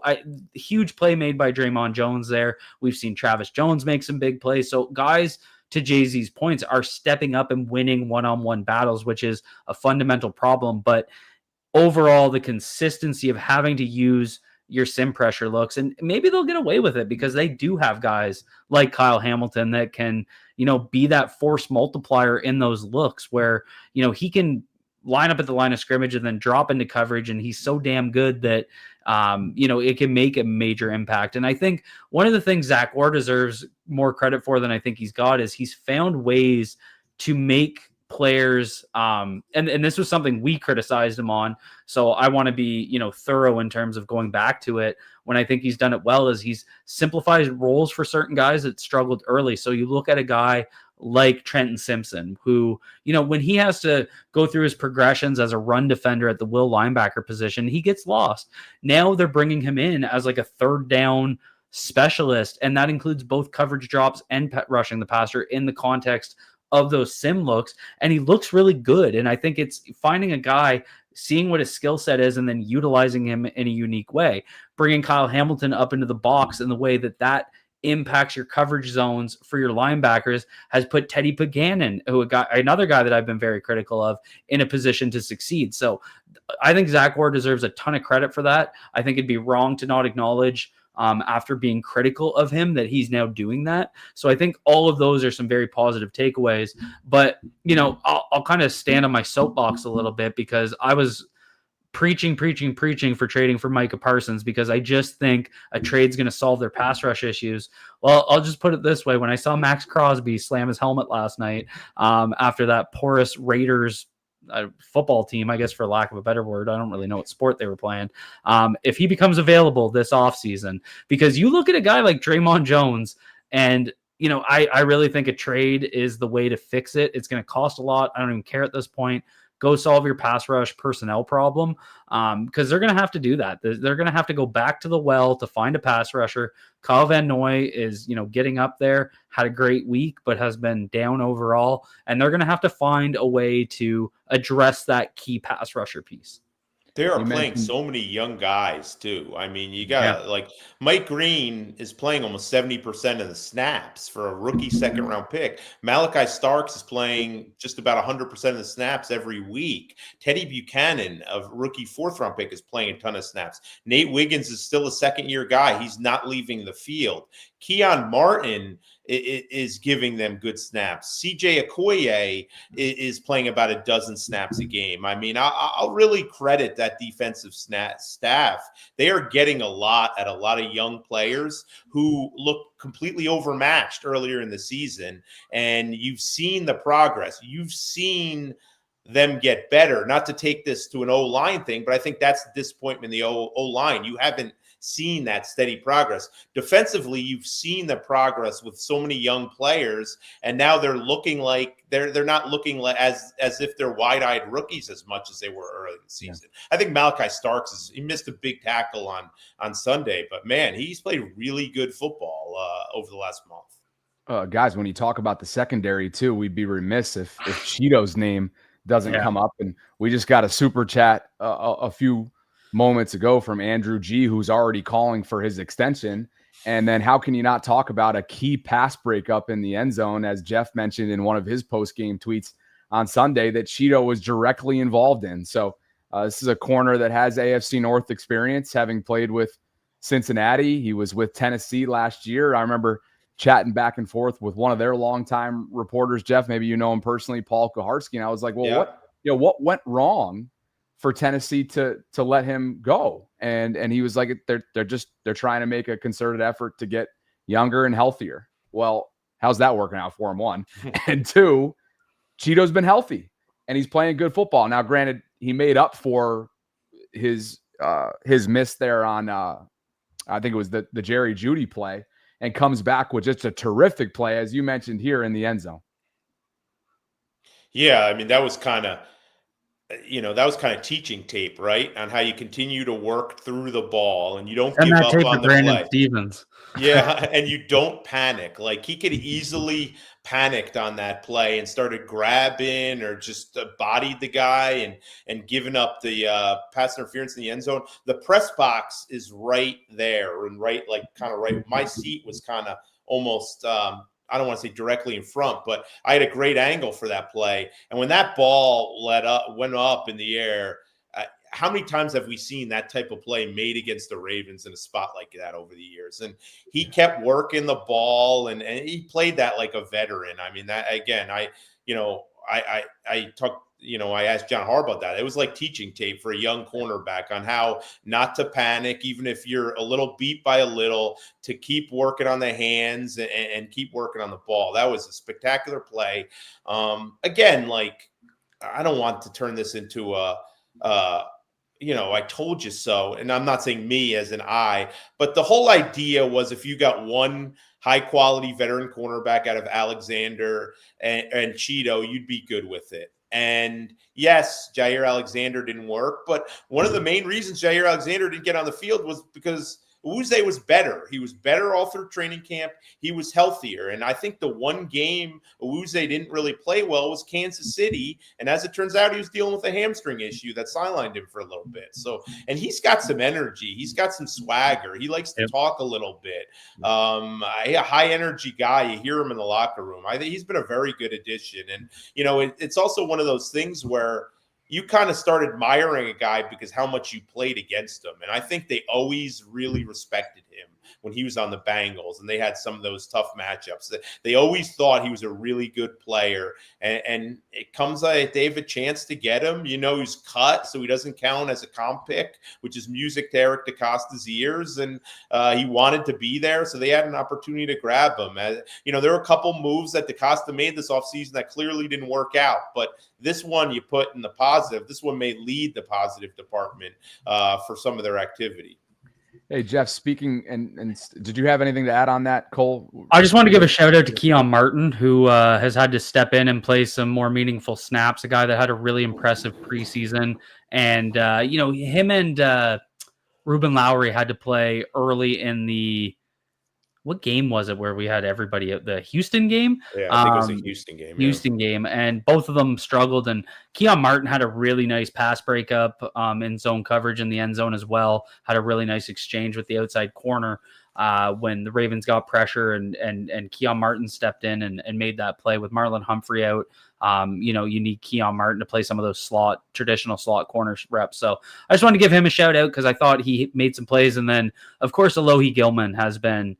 huge play made by Draymond Jones there. We've seen Travis Jones make some big plays. So guys, to Jay-Z's points, are stepping up and winning one-on-one battles, which is a fundamental problem. But overall, the consistency of having to use your sim pressure looks, and maybe they'll get away with it because they do have guys like Kyle Hamilton that can, be that force multiplier in those looks where, he can line up at the line of scrimmage and then drop into coverage. And he's so damn good that, it can make a major impact. And I think one of the things Zach Orr deserves more credit for than I think he's got is he's found ways to make players. And this was something we criticized him on. So I want to be, thorough in terms of going back to it. When I think he's done it well is he's simplified roles for certain guys that struggled early. So you look at a guy like Trenton Simpson, who, when he has to go through his progressions as a run defender at the will linebacker position, he gets lost. Now they're bringing him in as like a third down specialist, and that includes both coverage drops and rushing the passer in the context of those sim looks, and he looks really good. And I think it's finding a guy, seeing what his skill set is, and then utilizing him in a unique way. Bringing Kyle Hamilton up into the box in the way that impacts your coverage zones for your linebackers has put Teddy Paganin, another guy that I've been very critical of, in a position to succeed. So I think Zach Ward deserves a ton of credit for that. I think it'd be wrong to not acknowledge after being critical of him that he's now doing that. So I think all of those are some very positive takeaways. But, I'll kind of stand on my soapbox a little bit, because I was preaching for trading for Micah Parsons, because I just think a trade's going to solve their pass rush issues. Well, I'll just put it this way. When I saw Max Crosby slam his helmet last night after that porous Raiders football team, I guess, for lack of a better word, I don't really know what sport they were playing. If he becomes available this offseason, because you look at a guy like Draymond Jones, and I really think a trade is the way to fix it. It's going to cost a lot. I don't even care at this point. Go solve your pass rush personnel problem, because they're going to have to do that. They're going to have to go back to the well to find a pass rusher. Kyle Van Noy is, getting up there, had a great week, but has been down overall. And they're going to have to find a way to address that key pass rusher piece. They are playing so many young guys too. I mean, you got like Mike Green is playing almost 70% of the snaps for a rookie second-round pick. Malachi Starks is playing just about 100% of the snaps every week. Teddy Buchanan, a rookie fourth-round pick, is playing a ton of snaps. Nate Wiggins is still a second-year guy. He's not leaving the field. Keon Martin is giving them good snaps. CJ Okoye is playing about a dozen snaps a game. I mean, I'll really credit that defensive staff. They are getting a lot at a lot of young players who look completely overmatched earlier in the season. And you've seen the progress. You've seen them get better. Not to take this to an O-line thing, but I think that's the disappointment in the O-line. You haven't seen that steady progress. Defensively, you've seen the progress with so many young players, and now they're looking like they're not looking like as if they're wide-eyed rookies as much as they were early in the season. Yeah. I think Malachi Starks he missed a big tackle on Sunday, but man, he's played really good football over the last month. Guys, when you talk about the secondary too, we'd be remiss if Cheeto's name doesn't come up. And we just got a super chat a few moments ago from Andrew G, who's already calling for his extension. And then how can you not talk about a key pass breakup in the end zone, as Jeff mentioned in one of his post-game tweets on Sunday, that Cheeto was directly involved in. So this is a corner that has AFC North experience, having played with Cincinnati. He was with Tennessee last year. I remember chatting back and forth with one of their longtime reporters, Jeff, maybe you know him personally, Paul Kuharsky. And I was like, well, what went wrong for Tennessee to let him go? And he was like, they're trying to make a concerted effort to get younger and healthier. Well, how's that working out for him? One. And two, Cheeto's been healthy and he's playing good football. Now, granted, he made up for his miss there on I think it was the Jerry Jeudy play, and comes back with just a terrific play, as you mentioned, here in the end zone. Yeah, I mean, that was kind of teaching tape, right? On how you continue to work through the ball and you don't give up on the play. Stevens. Yeah, and you don't panic. Like, he could easily panicked on that play and started grabbing or just bodied the guy and given up the pass interference in the end zone. The press box is right there and right. My seat was kind of almost I don't want to say directly in front, but I had a great angle for that play. And when that ball went up in the air, how many times have we seen that type of play made against the Ravens in a spot like that over the years? And he kept working the ball and he played that like a veteran. I mean, that again, I asked John Harbaugh about that. It was like teaching tape for a young cornerback on how not to panic, even if you're a little beat by a little, to keep working on the hands and keep working on the ball. That was a spectacular play. Again, like, I don't want to turn this into I told you so. And I'm not saying me as an I, but the whole idea was if you got one high quality veteran cornerback out of Alexander and Cheeto, you'd be good with it. And yes, Jair Alexander didn't work, but one of the main reasons Jair Alexander didn't get on the field was because it Awuzie was better. He was better all through training camp. He was healthier. And I think the one game Awuzie didn't really play well was Kansas City. And as it turns out, he was dealing with a hamstring issue that sidelined him for a little bit. So, and he's got some energy. He's got some swagger. He likes to talk a little bit. A high energy guy. You hear him in the locker room. I think he's been a very good addition. And, you know, it's also one of those things where you kind of start admiring a guy because how much you played against him. And I think they always really respected him when he was on the Bengals and they had some of those tough matchups. They always thought he was a really good player. And it comes like they have a chance to get him. You know, he's cut, so he doesn't count as a comp pick, which is music to Eric DeCosta's ears. And he wanted to be there, so they had an opportunity to grab him. You know, there were a couple moves that DeCosta made this offseason that clearly didn't work out. But this one you put in the positive. This one may lead the positive department for some of their activity. Hey, Jeff, speaking, and did you have anything to add on that, Cole? I just want to give a shout out to Keon Martin, who has had to step in and play some more meaningful snaps, a guy that had a really impressive preseason. And, you know, him and Ruben Lowry had to play early in the, what game was it where we had everybody at the Houston game? Yeah, I think it was a Houston game. Houston game, and both of them struggled. And Keon Martin had a really nice pass breakup in zone coverage in the end zone as well. Had a really nice exchange with the outside corner when the Ravens got pressure, and Keon Martin stepped in and made that play with Marlon Humphrey out. You know, you need Keon Martin to play some of those traditional slot corner reps. So I just wanted to give him a shout out because I thought he made some plays. And then, of course, Alohi Gilman has been,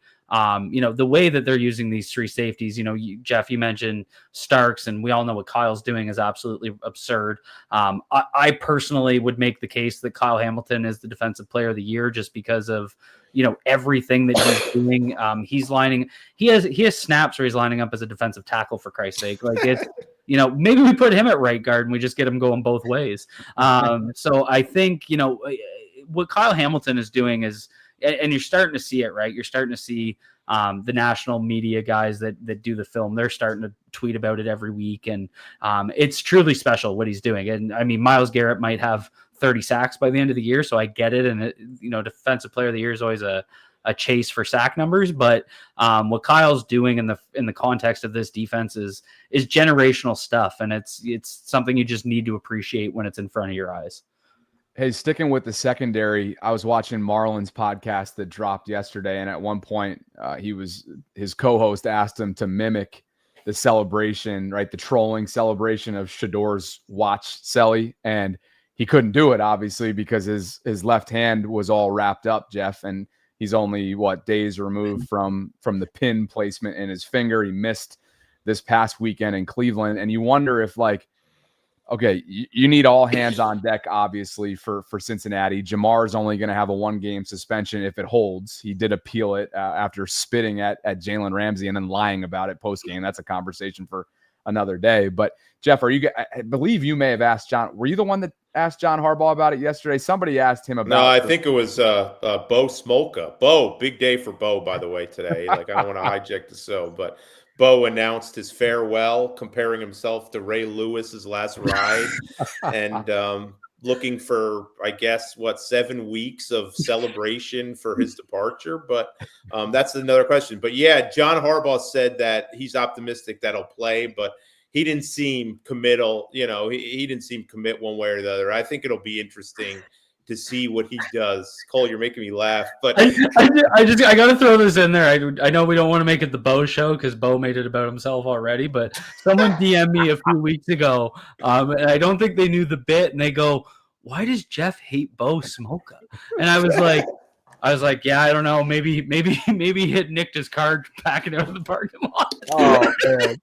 you know, the way that they're using these three safeties, you know, Jeff, you mentioned Starks, and we all know what Kyle's doing is absolutely absurd. I personally would make the case that Kyle Hamilton is the defensive player of the year just because of, you know, everything that he's doing. He has snaps where he's lining up as a defensive tackle, for Christ's sake. Like, it's, you know, maybe we put him at right guard and we just get him going both ways. So I think, you know, what Kyle Hamilton is doing is, and you're starting to see it, right? You're starting to see the national media guys that do the film. They're starting to tweet about it every week. And it's truly special what he's doing. And I mean, Myles Garrett might have 30 sacks by the end of the year. So I get it. And, you know, defensive player of the year is always a chase for sack numbers. But what Kyle's doing in the context of this defense is generational stuff. And it's something you just need to appreciate when it's in front of your eyes. Hey, sticking with the secondary, I was watching Marlon's podcast that dropped yesterday, and at one point, his co-host asked him to mimic the celebration, right, the trolling celebration of Shador's watch celly, and he couldn't do it, obviously, because his left hand was all wrapped up, Jeff, and he's only, days removed from the pin placement in his finger. He missed this past weekend in Cleveland, and you wonder if, okay, you need all hands on deck, obviously, for Cincinnati. Jamar's only going to have a one-game suspension if it holds. He did appeal it after spitting at Jalen Ramsey and then lying about it post-game. That's a conversation for another day. But, Jeff, I believe you may have asked John. Were you the one that asked John Harbaugh about it yesterday? Somebody asked him about No, I think it was Bo Smolka. Bo, big day for Bo, by the way, today. I don't want to hijack the show, but Bo announced his farewell, comparing himself to Ray Lewis's last ride, and looking for, I guess, 7 weeks of celebration for his departure. But that's another question. But yeah, John Harbaugh said that he's optimistic that he'll play, but he didn't seem committal. You know, he didn't seem commit one way or the other. I think it'll be interesting to see what he does. Cole, you're making me laugh, but I got to throw this in there. I know we don't want to make it the Bo show because Bo made it about himself already, but someone DM'd me a few weeks ago, and I don't think they knew the bit, and they go, "Why does Jeff hate Bo Smolka?" And I was like, yeah, I don't know. Maybe he had nicked his car packing out of the parking lot. Oh, man.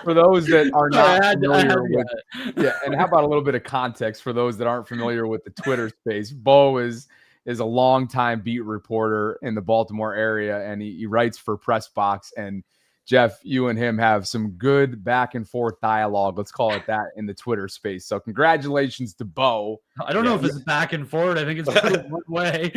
For those that are not familiar with yeah, and how about a little bit of context for those that aren't familiar with the Twitter space? Bo is a longtime beat reporter in the Baltimore area, and he writes for Press Box. And Jeff, you and him have some good back and forth dialogue, let's call it that, in the Twitter space. So congratulations to Bo I don't know if it's back and forward. I think it's one way.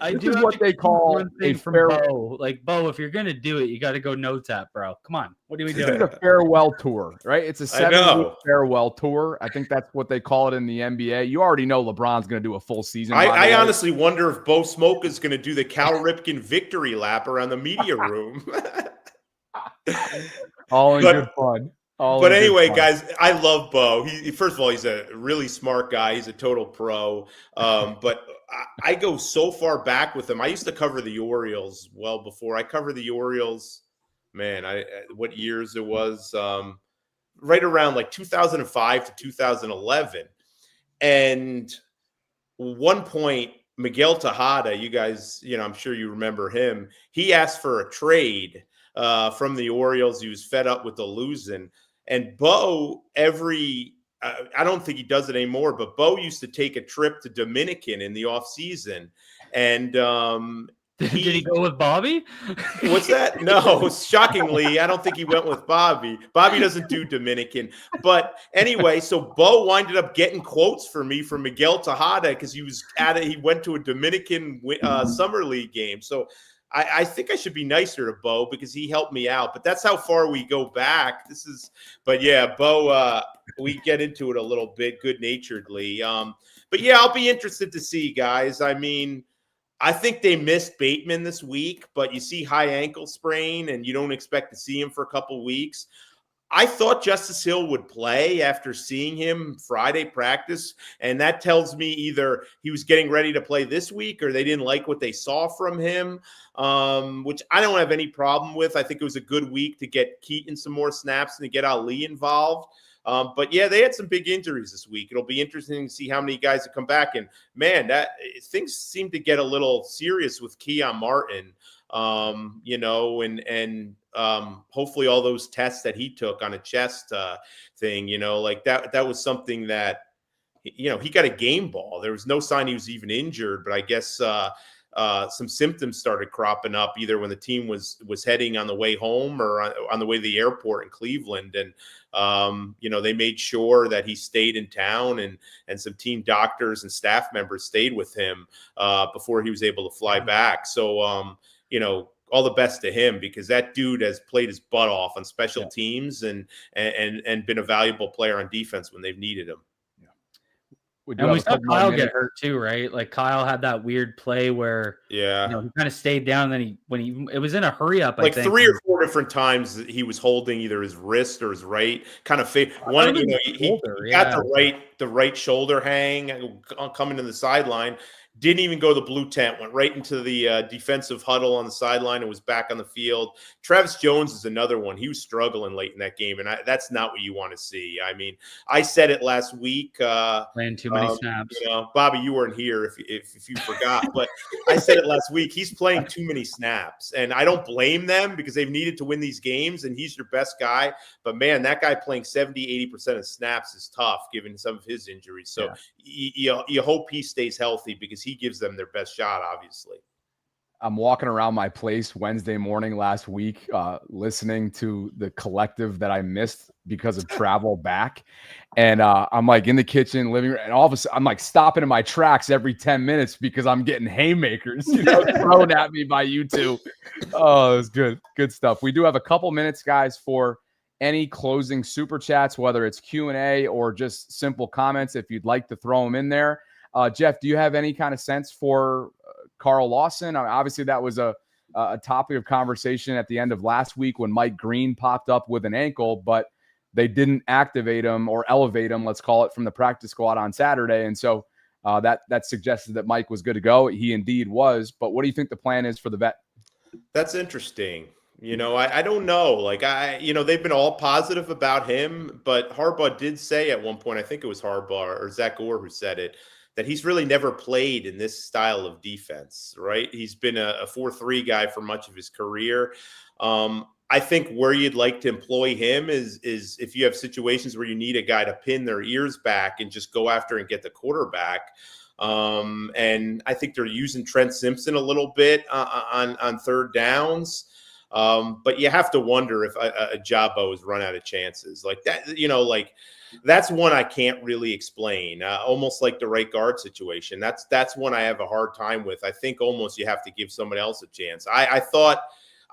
I do is have what to they keep call one thing a from fair- Bo. Like, Bo, if you're going to do it, you got to go no tap, bro. Come on. What are we This doing? is a farewell tour, right? It's a 7-week know. farewell tour. I think that's what they call it in the NBA. You already know LeBron's going to do a full season. I honestly wonder if Bo Smoke is going to do the Cal Ripken victory lap around the media room. All in good fun. But anyway, guys, I love Bo. He first of all, he's a really smart guy. He's a total pro. But I go so far back with him. I used to cover the Orioles well before. I covered the Orioles, man, what years it was, right around like 2005 to 2011. And one point, Miguel Tejada, you guys, I'm sure you remember him. He asked for a trade from the Orioles. He was fed up with the losing. And Bo, I don't think he does it anymore, but Bo used to take a trip to Dominican in the off season. And did he go with Bobby? What's that? No, shockingly, I don't think he went with Bobby. Bobby doesn't do Dominican. But anyway, so Bo winded up getting quotes for me from Miguel Tejada because he went to a Dominican summer league game. So I think I should be nicer to Bo because he helped me out, but that's how far we go back. But yeah, Bo, we get into it a little bit good-naturedly. But yeah, I'll be interested to see, guys. I mean, I think they missed Bateman this week, but you see high ankle sprain and you don't expect to see him for a couple weeks. I thought Justice Hill would play after seeing him Friday practice, and that tells me either he was getting ready to play this week or they didn't like what they saw from him, which I don't have any problem with. I think it was a good week to get Keaton some more snaps and to get Ali involved. But yeah, they had some big injuries this week. It'll be interesting to see how many guys have come back. And man, things seem to get a little serious with Keon Martin. Hopefully all those tests that he took on a chest thing, like that was something that, he got a game ball. There was no sign he was even injured, but I guess some symptoms started cropping up either when the team was heading on the way home or on the way to the airport in Cleveland. And, they made sure that he stayed in town and some team doctors and staff members stayed with him before he was able to fly back. So, all the best to him because that dude has played his butt off on special teams and been a valuable player on defense when they've needed him. And we saw Kyle get hurt too, right? Like Kyle had that weird play where he kind of stayed down. And then it was in a hurry up. Like I think 3 or 4 different times he was holding either his wrist or his right kind of face. One, he got the right shoulder hang coming to the sideline. Didn't even go to the blue tent, went right into the defensive huddle on the sideline and was back on the field. Travis Jones is another one. He was struggling late in that game, and that's not what you want to see. I mean, I said it last week. Playing too many snaps. Bobby, you weren't here if you forgot, but I said it last week. He's playing too many snaps, and I don't blame them because they've needed to win these games, and he's your best guy. But, man, that guy playing 70, 80% of snaps is tough given some of his injuries. So you hope he stays healthy because he gives them their best shot, obviously. I'm walking around my place Wednesday morning last week, listening to the collective that I missed because of travel back. And I'm like in the kitchen, living room, and all of a sudden I'm like stopping in my tracks every 10 minutes because I'm getting haymakers, thrown at me by you two. Oh, it was good. Good stuff. We do have a couple minutes, guys, for any closing super chats, whether it's Q&A or just simple comments, if you'd like to throw them in there. Jeff, do you have any kind of sense for Carl Lawson? I mean, obviously, that was a topic of conversation at the end of last week when Mike Green popped up with an ankle, but they didn't activate him or elevate him, let's call it, from the practice squad on Saturday. And so that suggested that Mike was good to go. He indeed was. But what do you think the plan is for the vet? That's interesting. I don't know. Like, they've been all positive about him, but Harbaugh did say at one point, I think it was Harbaugh or Zach Orr who said it, that he's really never played in this style of defense, right? He's been a 4-3 guy for much of his career. I think where you'd like to employ him is if you have situations where you need a guy to pin their ears back and just go after and get the quarterback. And I think they're using Trent Simpson a little bit on third downs. But you have to wonder if a Jabo has run out of chances like that. That's one I can't really explain. Almost like the right guard situation. That's one I have a hard time with. I think almost you have to give someone else a chance. I thought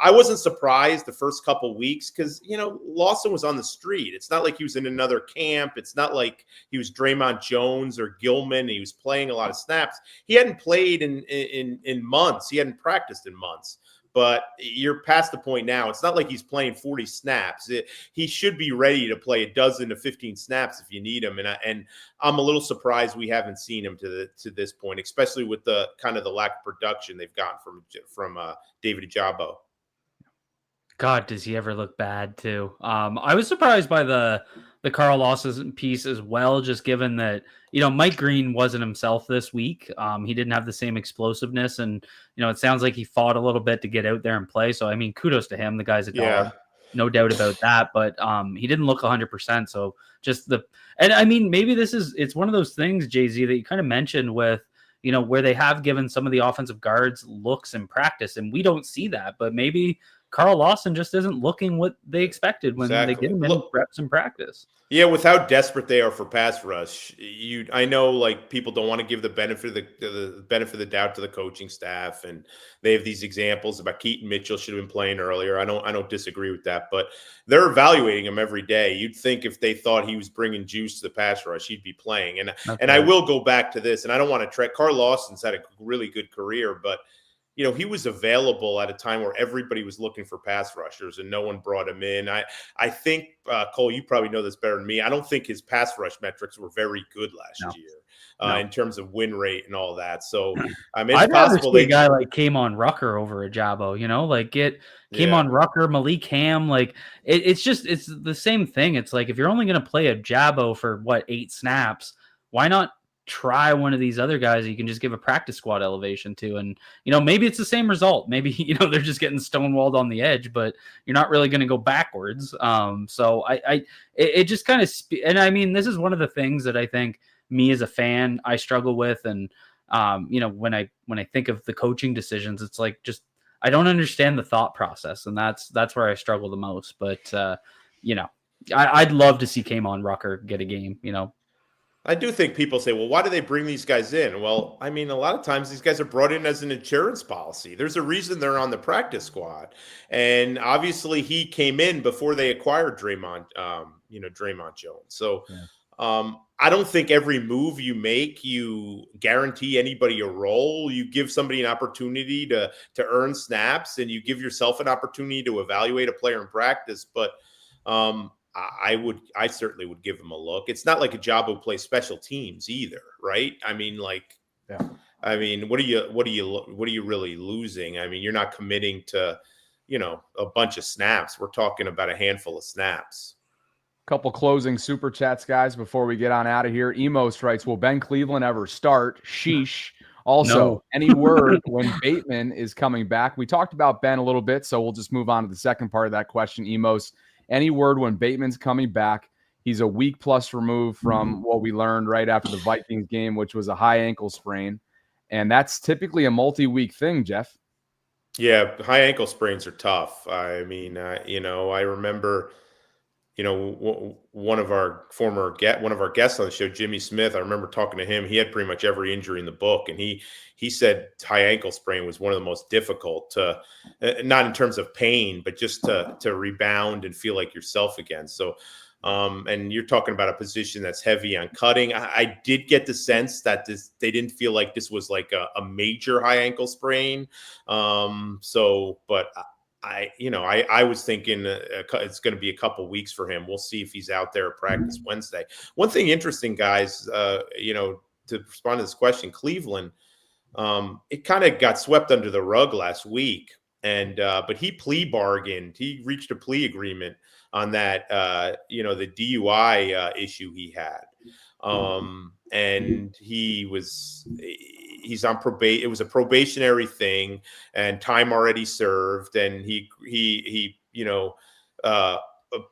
I wasn't surprised the first couple weeks because, Lawson was on the street. It's not like he was in another camp. It's not like he was Draymond Jones or Gilman. He was playing a lot of snaps. He hadn't played in months. He hadn't practiced in months. But you're past the point now. It's not like he's playing 40 snaps. He should be ready to play a dozen to 15 snaps if you need him. And I'm a little surprised we haven't seen him to this point, especially with the kind of the lack of production they've gotten from David Ajabo. God, does he ever look bad too? I was surprised by the Carl Lawson piece as well, just given that, Mike Green wasn't himself this week. He didn't have the same explosiveness, and, it sounds like he fought a little bit to get out there and play. So, I mean, kudos to him. The guy's a dog, no doubt about that. But he didn't look 100%. So and I mean, maybe it's one of those things, Jay-Z, that you kind of mentioned with, where they have given some of the offensive guards looks in practice, and we don't see that, but maybe Carl Lawson just isn't looking what they expected when they get him in reps in practice. Yeah, with how desperate they are for pass rush, I know like people don't want to give the benefit of the doubt to the coaching staff, and they have these examples about Keaton Mitchell should have been playing earlier. I don't disagree with that, but they're evaluating him every day. You'd think if they thought he was bringing juice to the pass rush, he'd be playing. And I will go back to this, and I don't want to Carl Lawson's had a really good career, but he was available at a time where everybody was looking for pass rushers and no one brought him in. I think, Cole, you probably know this better than me. I don't think his pass rush metrics were very good last year in terms of win rate and all that. So, I mean, it's possible a guy like K'Mon Rucker over Ajabo, like get K'Mon Rucker, Malik Ham. Like it's the same thing. It's like, if you're only going to play Ajabo for 8 snaps, why not try one of these other guys you can just give a practice squad elevation to, and maybe it's the same result. Maybe they're just getting stonewalled on the edge, but you're not really going to go backwards. So it just kind of and I mean, this is one of the things that I think me as a fan I struggle with, and when I think of the coaching decisions, it's like, just I don't understand the thought process, and that's where I struggle the most. But I'd love to see K'Mon Rucker get a game. I do think people say, well, why do they bring these guys in? Well, I mean, a lot of times these guys are brought in as an insurance policy. There's a reason they're on the practice squad. And obviously he came in before they acquired Draymond Jones. So I don't think every move you make, you guarantee anybody a role. You give somebody an opportunity to earn snaps, and you give yourself an opportunity to evaluate a player in practice. But I certainly would give him a look. It's not like Ajabo plays special teams either, right? I mean, I mean, what are you really losing? I mean, you're not committing to, a bunch of snaps. We're talking about a handful of snaps. Couple closing super chats, guys, before we get on out of here. Emos writes, will Ben Cleveland ever start? Sheesh. Also, no. Any word when Bateman is coming back? We talked about Ben a little bit, so we'll just move on to the second part of that question. Emos, any word when Bateman's coming back? He's a week plus removed from what we learned right after the Vikings game, which was a high ankle sprain. And that's typically a multi-week thing, Jeff. Yeah, high ankle sprains are tough. I mean, I remember, one of our guests on the show, Jimmy Smith, I remember talking to him. He had pretty much every injury in the book. And he said high ankle sprain was one of the most difficult to, not in terms of pain, but just to rebound and feel like yourself again. So, and you're talking about a position that's heavy on cutting. I did get the sense that they didn't feel like this was like a major high ankle sprain. But I was thinking it's going to be a couple weeks for him. We'll see if he's out there at practice Wednesday. One thing interesting, guys, to respond to this question, Cleveland, it kind of got swept under the rug last week. But he plea bargained. He reached a plea agreement on that, the DUI issue he had. And he's on probation. It was a probationary thing, and time already served. And he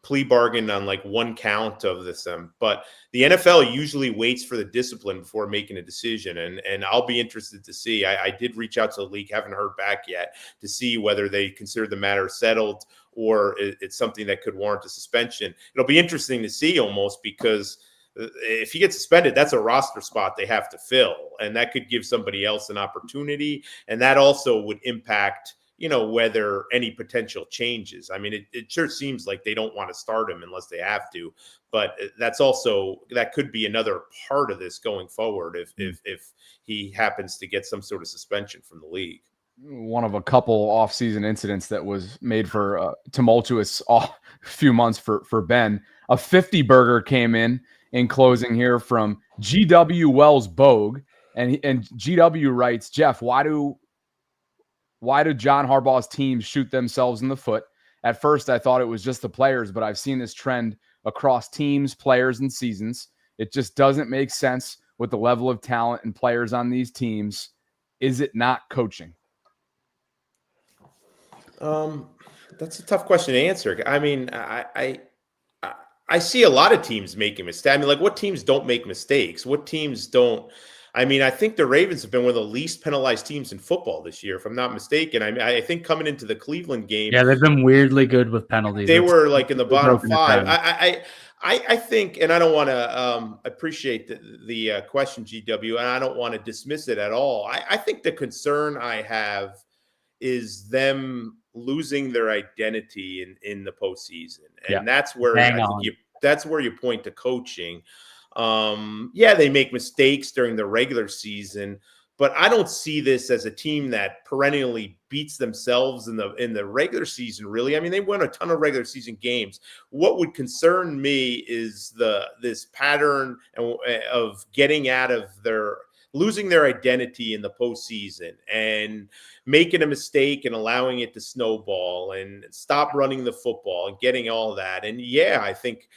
plea bargain on like one count of this, but the NFL usually waits for the discipline before making a decision, and I'll be interested to see. I did reach out to the league, haven't heard back yet, to see whether they consider the matter settled or it's something that could warrant a suspension. It'll be interesting to see almost, because if he gets suspended, that's a roster spot they have to fill, and that could give somebody else an opportunity, and that also would impact whether any potential changes. I mean, it sure seems like they don't want to start him unless they have to, but that could be another part of this going forward if he happens to get some sort of suspension from the league. One of a couple off-season incidents that was made for a tumultuous few months for Ben. A 50 burger came in closing here from GW Wells Bogue, and GW writes, Jeff, why do John Harbaugh's teams shoot themselves in the foot? At first, I thought it was just the players, but I've seen this trend across teams, players, and seasons. It just doesn't make sense with the level of talent and players on these teams. Is it not coaching? That's a tough question to answer. I mean, I see a lot of teams making mistakes. I mean, like, what teams don't make mistakes? What teams don't? I mean, I think the Ravens have been one of the least penalized teams in football this year, if I'm not mistaken. I mean, I think coming into the Cleveland game, yeah, they've been weirdly good with penalties. They were like in the bottom five. I think, and I don't want to appreciate the question, GW, and I don't want to dismiss it at all. I think the concern I have is them losing their identity in the postseason, and that's where that's where you point to coaching. Yeah, they make mistakes during the regular season, but I don't see this as a team that perennially beats themselves in the regular season, really. I mean, they won a ton of regular season games. What would concern me is this pattern of getting out of losing their identity in the postseason and making a mistake and allowing it to snowball and stop running the football and getting all that. And yeah, I think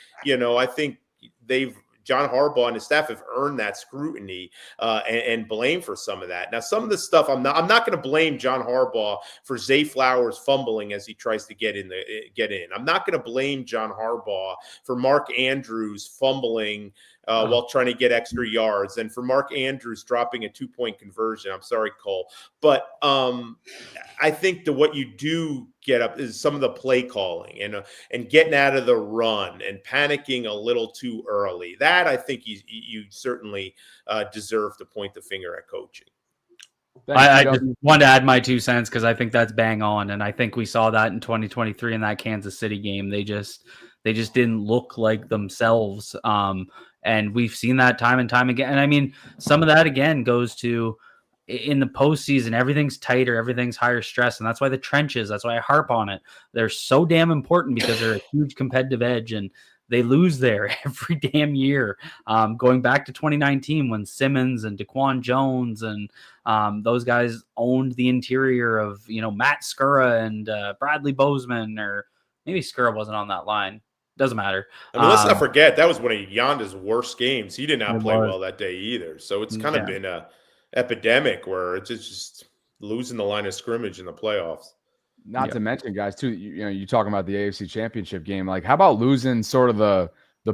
John Harbaugh and his staff have earned that scrutiny and blame for some of that. Now, some of the stuff I'm not going to blame John Harbaugh for Zay Flowers fumbling as he tries to get in. I'm not going to blame John Harbaugh for Mark Andrews fumbling while trying to get extra yards, and for Mark Andrews dropping a 2-point conversion. I'm sorry, Cole, but I think that what you do get up is some of the play calling and getting out of the run and panicking a little too early. That I think you certainly deserve to point the finger at coaching. I just want to add my 2 cents because I think that's bang on, and I think we saw that in 2023 in that Kansas City game. They just didn't look like themselves, and we've seen that time and time again. And I mean, some of that again goes to in the postseason, everything's tighter, everything's higher stress, and that's why the trenches. That's why I harp on it. They're so damn important because they're a huge competitive edge, and they lose there every damn year. Going back to 2019 when Simmons and Daquan Jones and those guys owned the interior of, Matt Skura and Bradley Bozeman, or maybe Skura wasn't on that line. Doesn't matter. I mean, let's not forget that was one of Yonda's worst games. He did not play well that day either. So it's kind of been a epidemic where it's just losing the line of scrimmage in the playoffs. Not to mention, guys, too, you talking about the AFC Championship game. Like, how about losing sort of the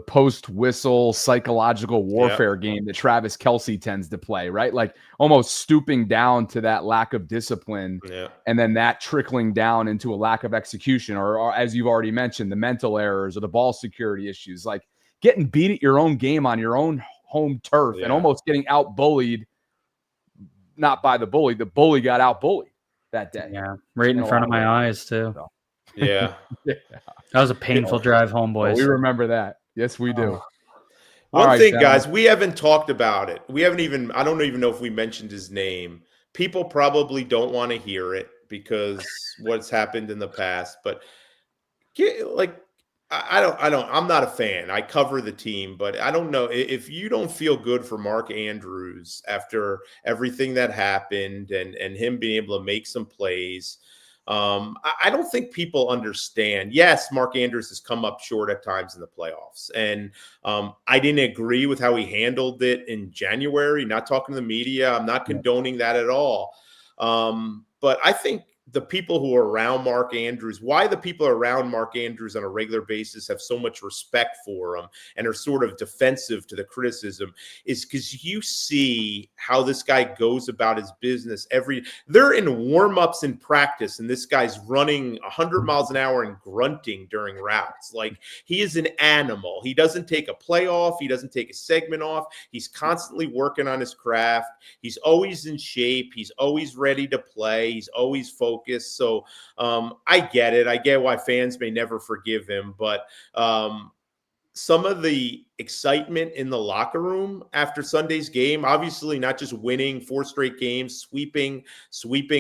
post-whistle psychological warfare game that Travis Kelce tends to play, right? Like almost stooping down to that lack of discipline, and then that trickling down into a lack of execution, or as you've already mentioned, the mental errors or the ball security issues, like getting beat at your own game on your own home turf and almost getting out-bullied, not by the bully got out-bullied that day. Yeah, right in front of my eyes, too. So. Yeah. That was a painful drive home, boys. Well, we remember that. Yes, we do. One thing, guys, we haven't talked about it. I don't even know if we mentioned his name. People probably don't want to hear it because what's happened in the past, but I'm not a fan. I cover the team, but I don't know if you don't feel good for Mark Andrews after everything that happened and him being able to make some plays. I don't think people understand. Yes, Mark Andrews has come up short at times in the playoffs. And I didn't agree with how he handled it in January, not talking to the media. I'm not condoning that at all. But I think the people who are around Mark Andrews, why the people around Mark Andrews on a regular basis have so much respect for him and are sort of defensive to the criticism is because you see how this guy goes about his business. They're in warm-ups in practice, and this guy's running 100 miles an hour and grunting during routes. Like, he is an animal. He doesn't take a play off. He doesn't take a segment off. He's constantly working on his craft. He's always in shape. He's always ready to play. He's always focused. So I get it. I get why fans may never forgive him, but some of the excitement in the locker room after Sunday's game, obviously not just winning 4 straight games, sweeping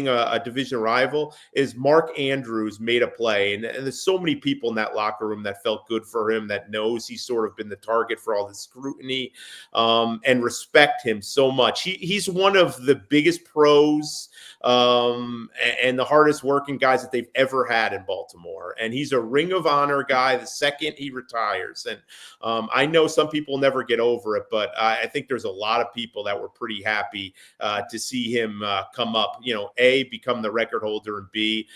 a division rival, is Mark Andrews made a play. And there's so many people in that locker room that felt good for him, that knows he's sort of been the target for all the scrutiny, and respect him so much. He's one of the biggest pros and the hardest working guys that they've ever had in Baltimore. And he's a Ring of Honor guy the second he retires. And I know some people never get over it, but I think there's a lot of people that were pretty happy to see him come up, A, become the record holder, and B,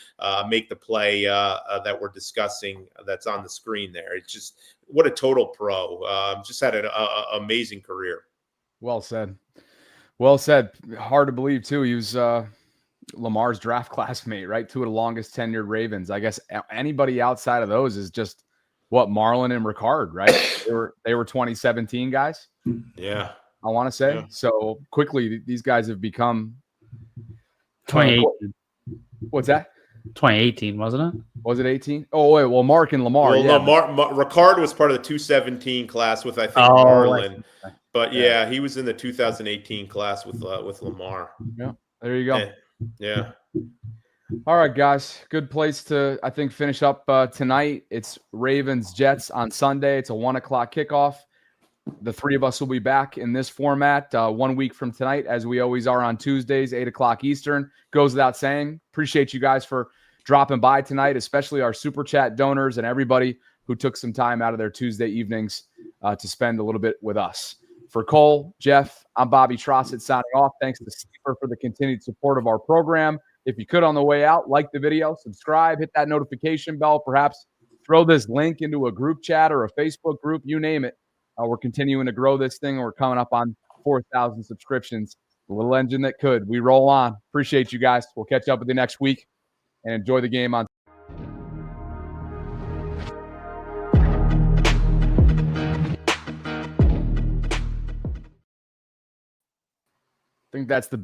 make the play that we're discussing that's on the screen there. It's just, what a total pro. Just had an amazing career. Well said. Well said. Hard to believe, too. He was Lamar's draft classmate, right? 2 of the longest tenured Ravens. I guess anybody outside of those is just Marlon and Ricard, right? They were 2017 guys. Yeah. I want to say. Yeah. So quickly, these guys have become 2018. What's that? 2018, wasn't it? Was it 18? Oh, wait. Well, Mark and Lamar. Well, yeah. Ricard was part of the 217 class with, I think, Marlon. But yeah, he was in the 2018 class with Lamar. Yeah. There you go. Yeah. All right, guys. Good place to, I think, finish up tonight. It's Ravens-Jets on Sunday. It's a 1 o'clock kickoff. The 3 of us will be back in this format 1 week from tonight, as we always are on Tuesdays, 8 o'clock Eastern. Goes without saying. Appreciate you guys for dropping by tonight, especially our Super Chat donors and everybody who took some time out of their Tuesday evenings to spend a little bit with us. For Cole, Jeff, I'm Bobby Trossett signing off. Thanks to Steeper for the continued support of our program. If you could, on the way out, like the video, subscribe, hit that notification bell, perhaps throw this link into a group chat or a Facebook group, you name it. We're continuing to grow this thing. We're coming up on 4,000 subscriptions. The little engine that could. We roll on. Appreciate you guys. We'll catch up with you next week, and enjoy the game on. I think that's the